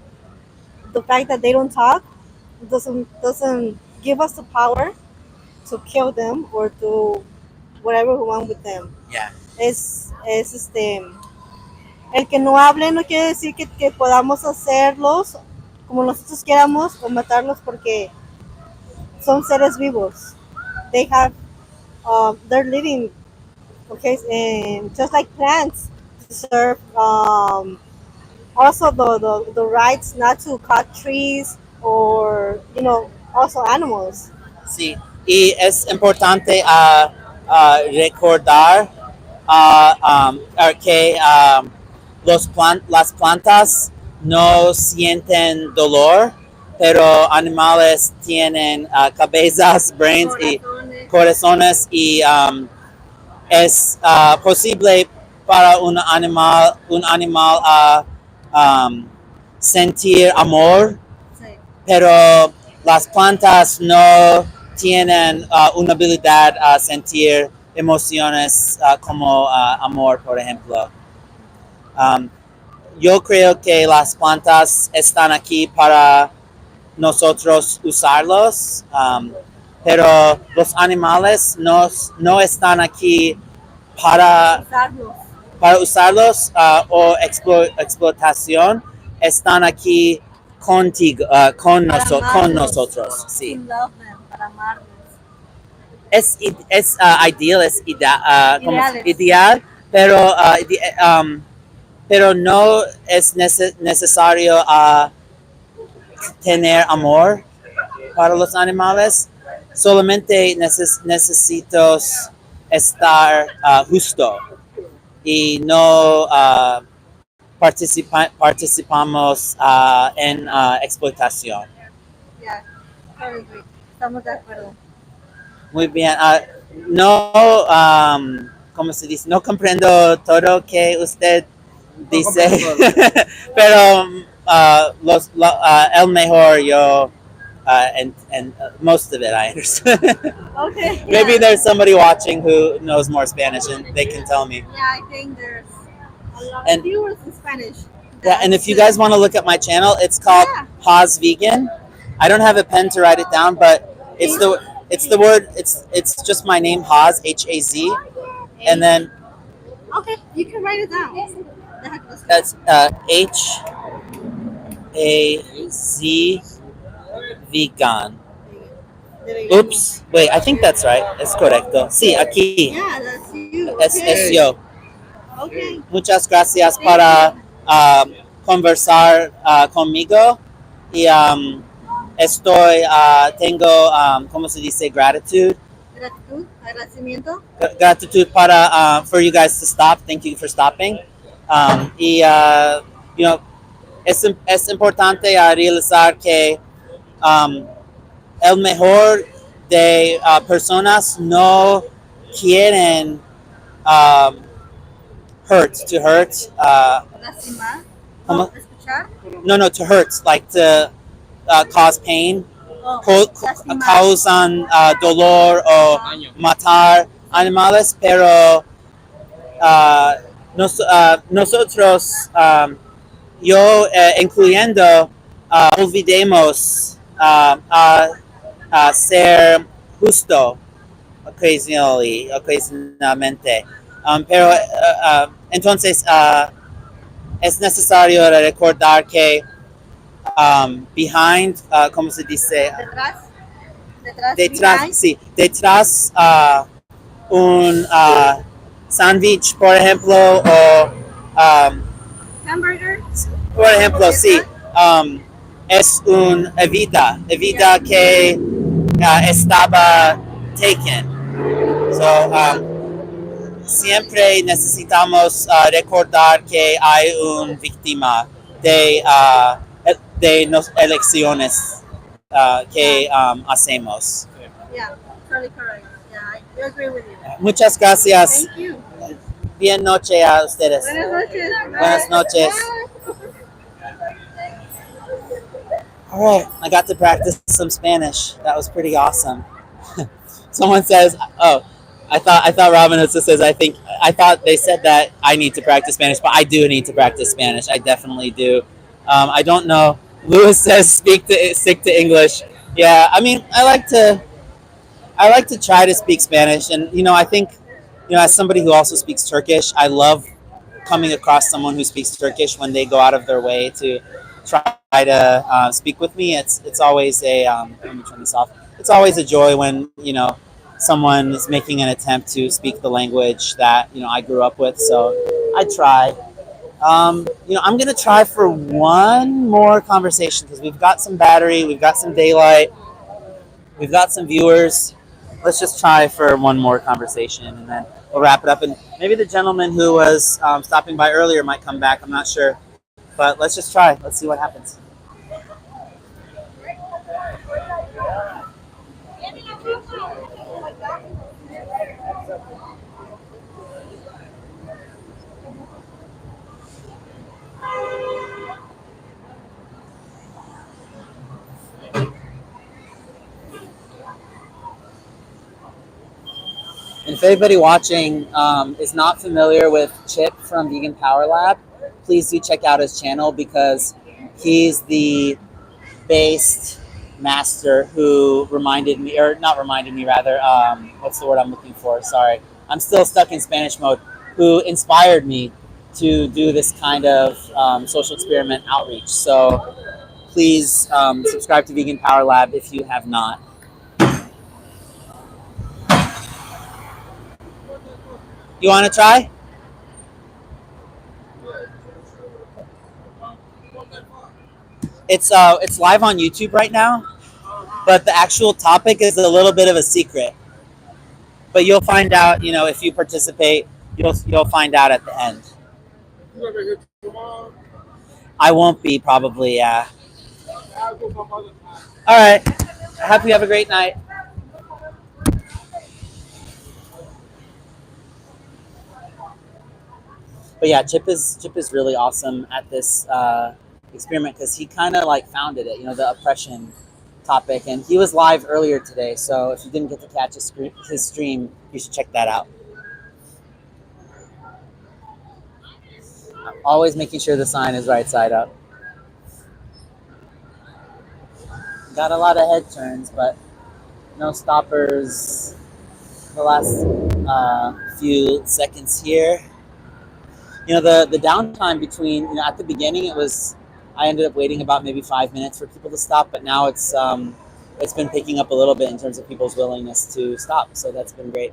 The fact that they don't talk doesn't give us the power to kill them or to whatever we want with them. Yeah. Es el que no hable no quiere decir que podamos hacerlos como nosotros queramos o matarlos porque son seres vivos. They have, they're living, okay, and just like plants deserve also the rights not to cut trees or, also animals. Sí, y es importante recordar que las plantas no sienten dolor, pero animales tienen cabezas, brains y corazones y es posible para un animal sentir amor, Sí. pero las plantas no tienen una habilidad a sentir emociones como amor, por ejemplo. Yo creo que las plantas están aquí para nosotros usarlos. pero los animales no están aquí para, Usarlos. para usarlos o explotación, están aquí contigo, con Amarlos. nosotros. To Sí. love them, para amarlos. Es ideal, es Ideales. ideal, pero, pero no es necesario tener amor para los animales. Solamente necesito estar justo y no participamos en explotación. Yeah, totally agree. Estamos de acuerdo. Muy bien. No, ¿cómo se dice? No comprendo todo que usted dice, pero el mejor yo, and most of it I understand. Okay. Maybe Yeah. there's somebody watching who knows more Spanish and they can tell me. Yeah, I think there's a lot And- of viewers in Spanish. Yeah, and if you guys want to look at my channel, it's called Yeah. Haas Vegan. I don't have a pen to write it down, but it's the word. It's just my name, Haas, Haz, and then Okay, you can write it down. that's Haz Vegan. Oops, wait, I think that's right. Es correcto. Sí, aquí. Yeah, that's you. Es yo. Okay. Muchas gracias para conversar conmigo y tengo, ¿cómo se dice? Gratitud. Gratitud, agradecimiento. Gratitud para, for you guys to stop. Thank you for stopping. Y, you know, es importante realizar que el mejor de personas no quieren hurt, to hurt. Lastimar. ¿Cómo? Escuchar. No, to hurt, like to cause pain, Oh, lastimar. causan dolor o matar animales, pero nosotros, yo incluyendo, olvidemos a ser justo ocasionalmente. Pero entonces es necesario recordar que behind, ¿cómo se dice? Detrás. Behind. Sí, detrás un sándwich, por ejemplo, o Hamburger. por ejemplo, sí, es un evita que estaba taken. So, siempre necesitamos recordar que hay una víctima de las elecciones que hacemos. Yeah, totally correct. Yeah, I agree with you. Muchas gracias. Thank you. Bien noche a ustedes. Buenas noches. Buenas noches. All right, I got to practice some Spanish. That was pretty awesome. Someone says, "Oh, I thought Robin Hood says I thought they said that I need to practice Spanish, but I do need to practice Spanish. I definitely do. I don't know. Lewis says stick to English. Yeah, I mean, I like to try to speak Spanish, and I think, as somebody who also speaks Turkish, I love coming across someone who speaks Turkish when they go out of their way to try to speak with me. It's always a let me turn this off. It's always a joy when someone is making an attempt to speak the language that I grew up with. So I try. I'm gonna try for one more conversation because we've got some battery, we've got some daylight, we've got some viewers. Let's just try for one more conversation and then we'll wrap it up. And maybe the gentleman who was stopping by earlier might come back. I'm not sure, but let's just try. Let's see what happens. And if anybody watching is not familiar with Chip from Vegan Power Lab, please do check out his channel because he's the based master who reminded me, or not reminded me, rather, what's the word I'm looking for? Sorry. I'm still stuck in Spanish mode. Who inspired me to do this kind of social experiment outreach. So please subscribe to Vegan Power Lab if you have not. You want to try? It's live on YouTube right now, but the actual topic is a little bit of a secret. But you'll find out, if you participate, you'll find out at the end. I won't be probably, yeah. All right. I hope you have a great night. But yeah, Chip is really awesome at this experiment because he kind of like founded it. The oppression topic, and he was live earlier today. So if you didn't get to catch his stream, you should check that out. Always making sure the sign is right side up. Got a lot of head turns, but no stoppers. The last few seconds here. The downtime between, at the beginning I ended up waiting about maybe 5 minutes for people to stop, but now it's been picking up a little bit in terms of people's willingness to stop. So that's been great.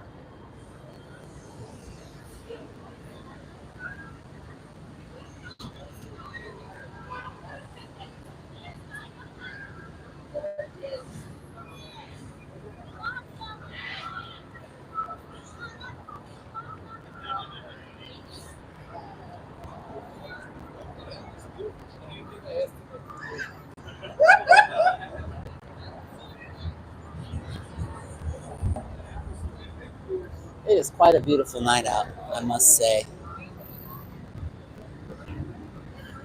It is quite a beautiful night out, I must say.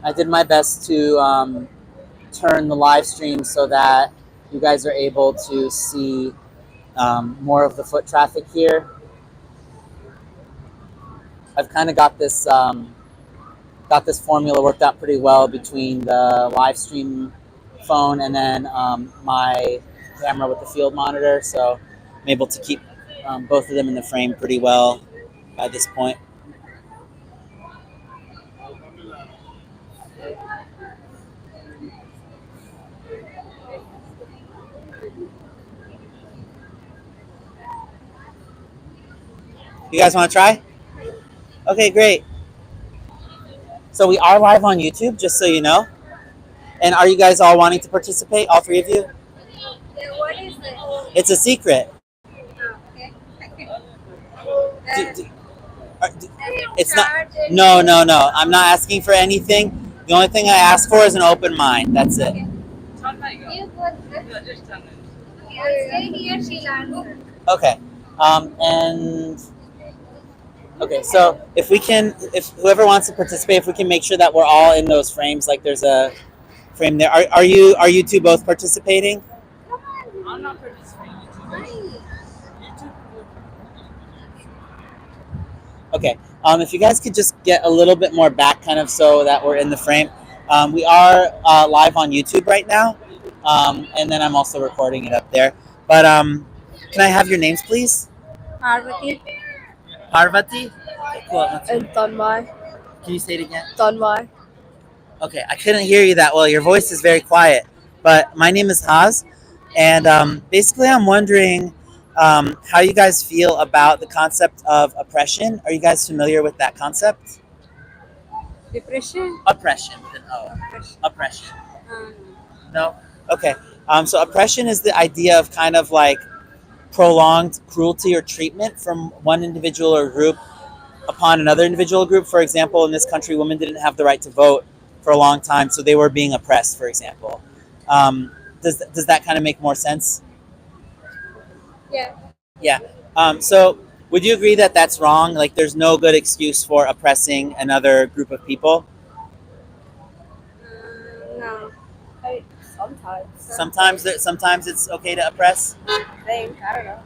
I did my best to turn the live stream so that you guys are able to see more of the foot traffic here. I've kind of got this formula worked out pretty well between the live stream phone and then my camera with the field monitor, so I'm able to keep both of them in the frame pretty well by this point. You guys want to try? Okay, great. So we are live on YouTube, just so you know. And are you guys all wanting to participate, all three of you? What is it? It's a secret. Okay. It's not. No. I'm not asking for anything. The only thing I ask for is an open mind. That's it. Okay. And okay. So if whoever wants to participate, if we can make sure that we're all in those frames, like there's a frame there. Are you two both participating? I'm not participating. Okay. If you guys could just get a little bit more back, kind of, so that we're in the frame. We are live on YouTube right now, and then I'm also recording it up there. But can I have your names, please? Parvati Parvati. Okay, cool. and Tanmay. Can you say it again? Tanmay. Okay, I couldn't hear you that well. Your voice is very quiet. But my name is Haz, and basically I'm wondering how you guys feel about the concept of oppression. Are you guys familiar with that concept? Depression. Oppression with an O. Oppression. No? Okay. So oppression is the idea of kind of like prolonged cruelty or treatment from one individual or group upon another individual group. For example, in this country, women didn't have the right to vote for a long time, so they were being oppressed, for example. Does that kind of make more sense? Yeah. Yeah. So would you agree that that's wrong? Like there's no good excuse for oppressing another group of people? No. Sometimes it's okay to oppress? I don't know.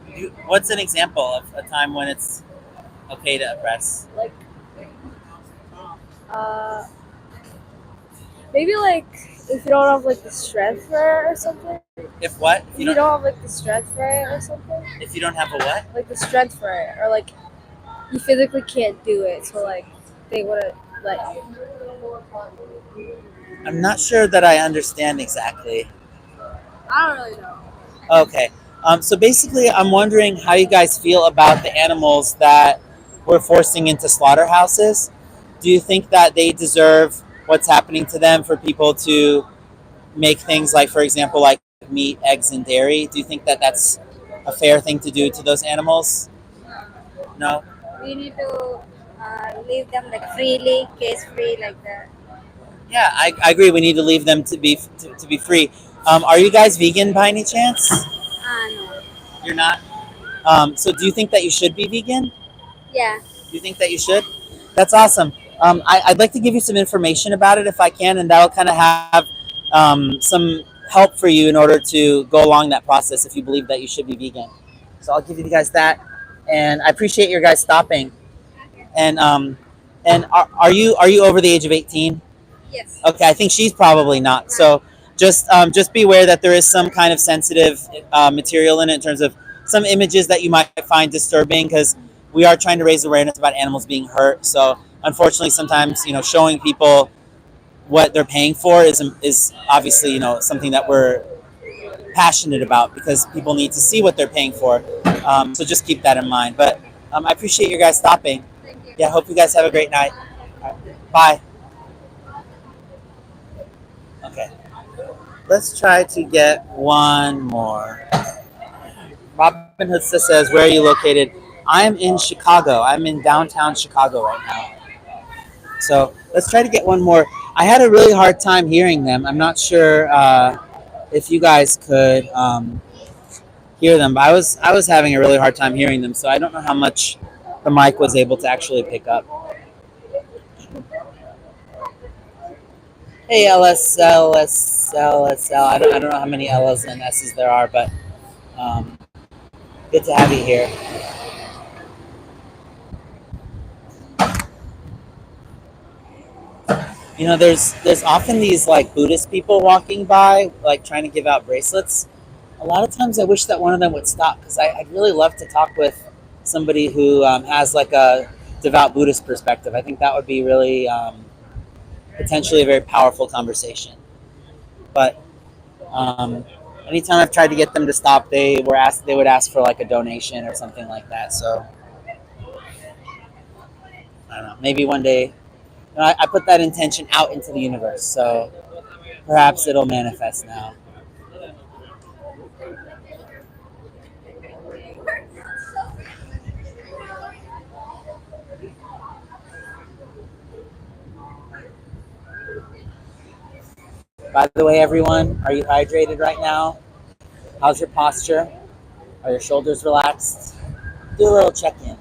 What's an example of a time when it's okay to oppress? Maybe like if you don't have like the strength for it or something. If what? If you don't have like the strength for it or something. If you don't have a what? Like the strength for it, or like you physically can't do it, so like they wouldn't let you. I'm not sure that I understand exactly. I don't really know. Okay. So basically, I'm wondering how you guys feel about the animals that we're forcing into slaughterhouses. Do you think that they deserve what's happening to them for people to make things like, for example, like meat, eggs, and dairy? Do you think that that's a fair thing to do to those animals? No? We need to leave them like freely, case free, like that. Yeah, I agree. We need to leave them to be free. Are you guys vegan by any chance? No. You're not? So do you think that you should be vegan? Yeah. Do you think that you should? That's awesome. I'd like to give you some information about it if I can, and that'll kind of have some help for you in order to go along that process if you believe that you should be vegan. So I'll give you guys that, and I appreciate your guys stopping. And are you over the age of 18? Yes. Okay, I think she's probably not. So just be aware that there is some kind of sensitive material in it in terms of some images that you might find disturbing because we are trying to raise awareness about animals being hurt. So unfortunately, sometimes showing people what they're paying for is obviously something that we're passionate about because people need to see what they're paying for. So just keep that in mind. But I appreciate you guys stopping. Thank you. Yeah, hope you guys have a great night. All right, bye. Okay. Let's try to get one more. Robin Hood says, "Where are you located?" I am in Chicago. I'm in downtown Chicago right now. So let's try to get one more. I had a really hard time hearing them. I'm not sure if you guys could hear them, but I was having a really hard time hearing them. So I don't know how much the mic was able to actually pick up. Hey, LSL. I don't know how many L's and S's there are, but good to have you here. There's often these like Buddhist people walking by, like trying to give out bracelets. A lot of times, I wish that one of them would stop because I'd really love to talk with somebody who has like a devout Buddhist perspective. I think that would be really potentially a very powerful conversation. But anytime I've tried to get them to stop, they would ask for like a donation or something like that. So I don't know. Maybe one day, I put that intention out into the universe. So perhaps it'll manifest now. By the way, everyone, are you hydrated right now? How's your posture? Are your shoulders relaxed? Do a little check-in.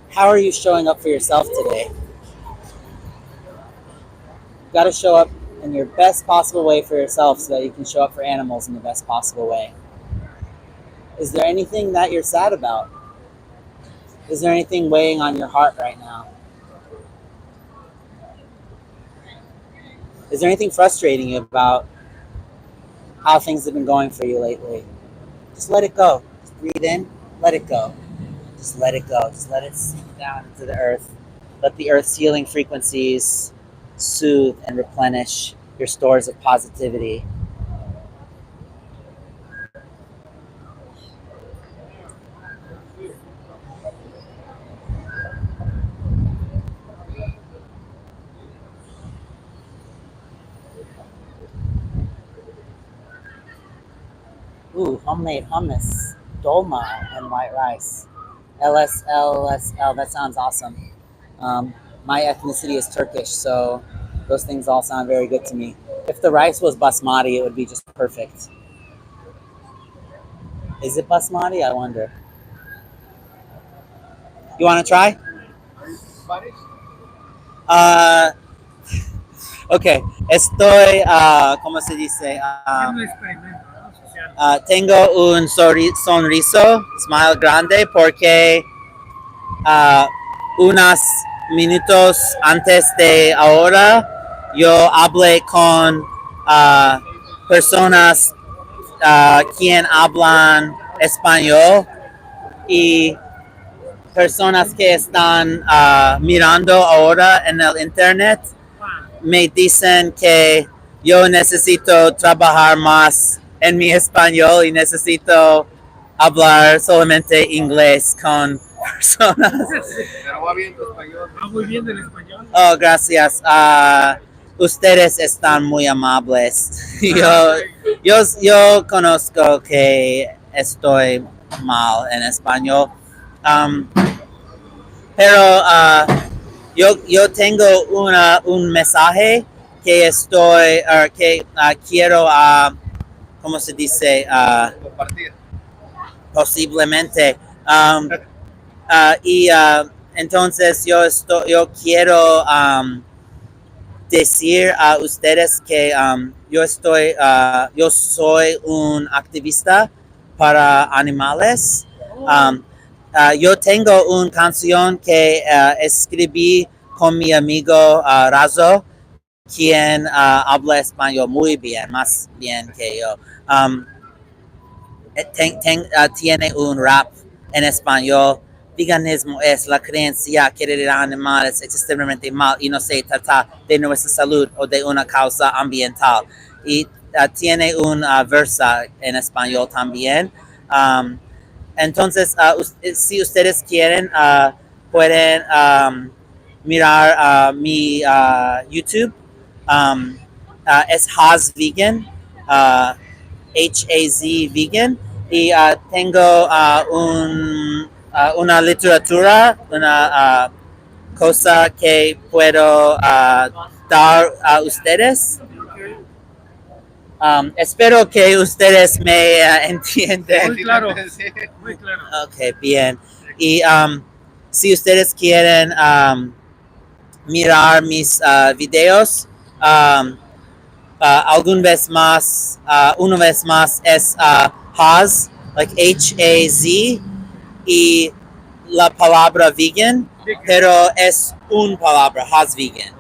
How are you showing up for yourself today? You've got to show up in your best possible way for yourself so that you can show up for animals in the best possible way. Is there anything that you're sad about? Is there anything weighing on your heart right now? Is there anything frustrating you about how things have been going for you lately? Just let it go. Just breathe in, let it go. Just let it go. Just let it sink down into the earth. Let the earth's healing frequencies soothe and replenish your stores of positivity. Ooh, homemade hummus, dolma, and white rice. LSL, that sounds awesome. My ethnicity is Turkish, so those things all sound very good to me. If the rice was basmati, it would be just perfect. Is it basmati? I wonder. You want to try? Uh, okay. Estoy, ¿cómo se dice? Tengo un sonriso, smile grande, porque unos minutos antes de ahora yo hablé con personas quien hablan español y personas que están mirando ahora en el internet me dicen que yo necesito trabajar más en mi español y necesito hablar solamente inglés con personas. Pero va bien tu español. Va muy bien del español. Oh, gracias. Ustedes están muy amables. Yo conozco que estoy mal en español. Um, pero yo tengo un mensaje que quiero, ¿cómo se dice? Compartir. Posiblemente. Y entonces yo quiero decir a ustedes que yo soy un activista para animales. Yo tengo una canción que escribí con mi amigo Razo, quien habla español muy bien, más bien que yo. Tiene un rap en español. Veganismo es la creencia que querer a animales extremadamente mal y no se trata de nuestra salud o de una causa ambiental. Y tiene una versa en español también. Entonces, si ustedes quieren, pueden mirar mi YouTube. Es Haz Vegan, Haz Vegan. Y tengo una literatura, una cosa que puedo dar a ustedes. Espero que ustedes me entienden. Muy claro. Muy claro. Ok, bien. Y si ustedes quieren mirar mis videos, alguna vez más, una vez más es Haz, like H-A-Z, y la palabra vegan, pero es una palabra, Haz Vegan.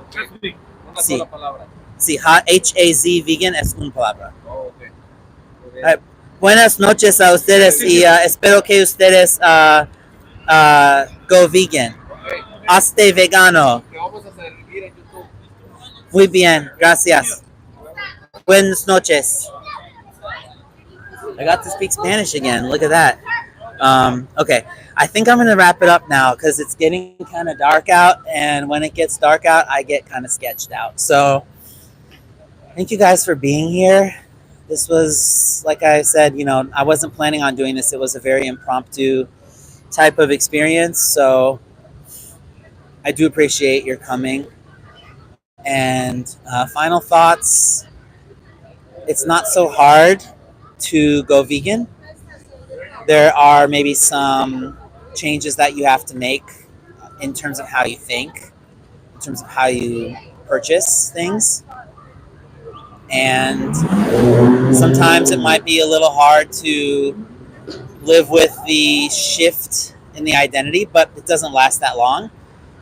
Una Sí. sola palabra. Sí, H-A-Z Vegan es una palabra. Oh, okay. Okay. Buenas noches a ustedes y espero que ustedes go vegan. Okay. Hazte vegano. Te vamos a seguir en YouTube. Muy bien, gracias. Buenas noches. I got to speak Spanish again. Look at that. Okay, I think I'm going to wrap it up now because it's getting kind of dark out. And when it gets dark out, I get kind of sketched out. So thank you guys for being here. This was, like I said, I wasn't planning on doing this. It was a very impromptu type of experience. So I do appreciate your coming. And final thoughts. It's not so hard to go vegan. There are maybe some changes that you have to make in terms of how you think, in terms of how you purchase things. And sometimes it might be a little hard to live with the shift in the identity, but it doesn't last that long.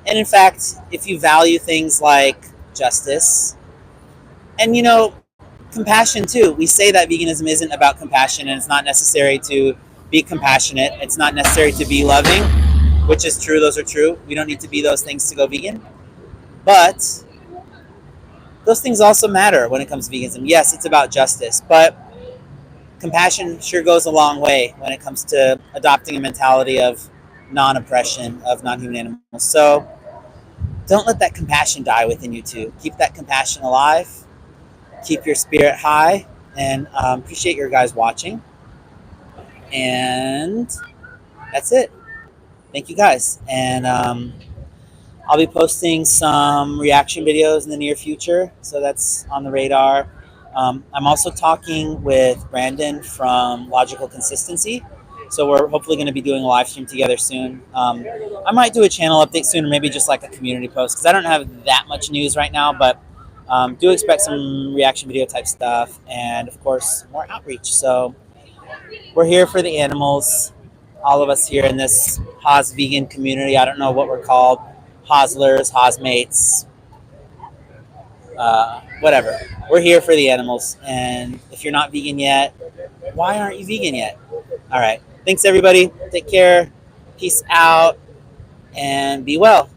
And in fact, if you value things like justice and, compassion too. We say that veganism isn't about compassion, and it's not necessary to be compassionate. It's not necessary to be loving, which is true. Those are true. We don't need to be those things to go vegan. But those things also matter when it comes to veganism. Yes, it's about justice, but compassion sure goes a long way when it comes to adopting a mentality of non-oppression of non-human animals. So don't let that compassion die within you too. Keep that compassion alive. Keep your spirit high, and appreciate your guys watching. And that's it. Thank you guys. And I'll be posting some reaction videos in the near future, so that's on the radar. I'm also talking with Brandon from Logical Consistency, so we're hopefully going to be doing a live stream together soon. I might do a channel update soon, or maybe just like a community post, because I don't have that much news right now, but do expect some reaction video type stuff, and of course more outreach. So we're here for the animals, all of us here in this Haas vegan community. I don't know what we're called, Hozlers, Hosmates, whatever. We're here for the animals, and if you're not vegan yet, why aren't you vegan yet? All right. Thanks, everybody. Take care. Peace out, and be well.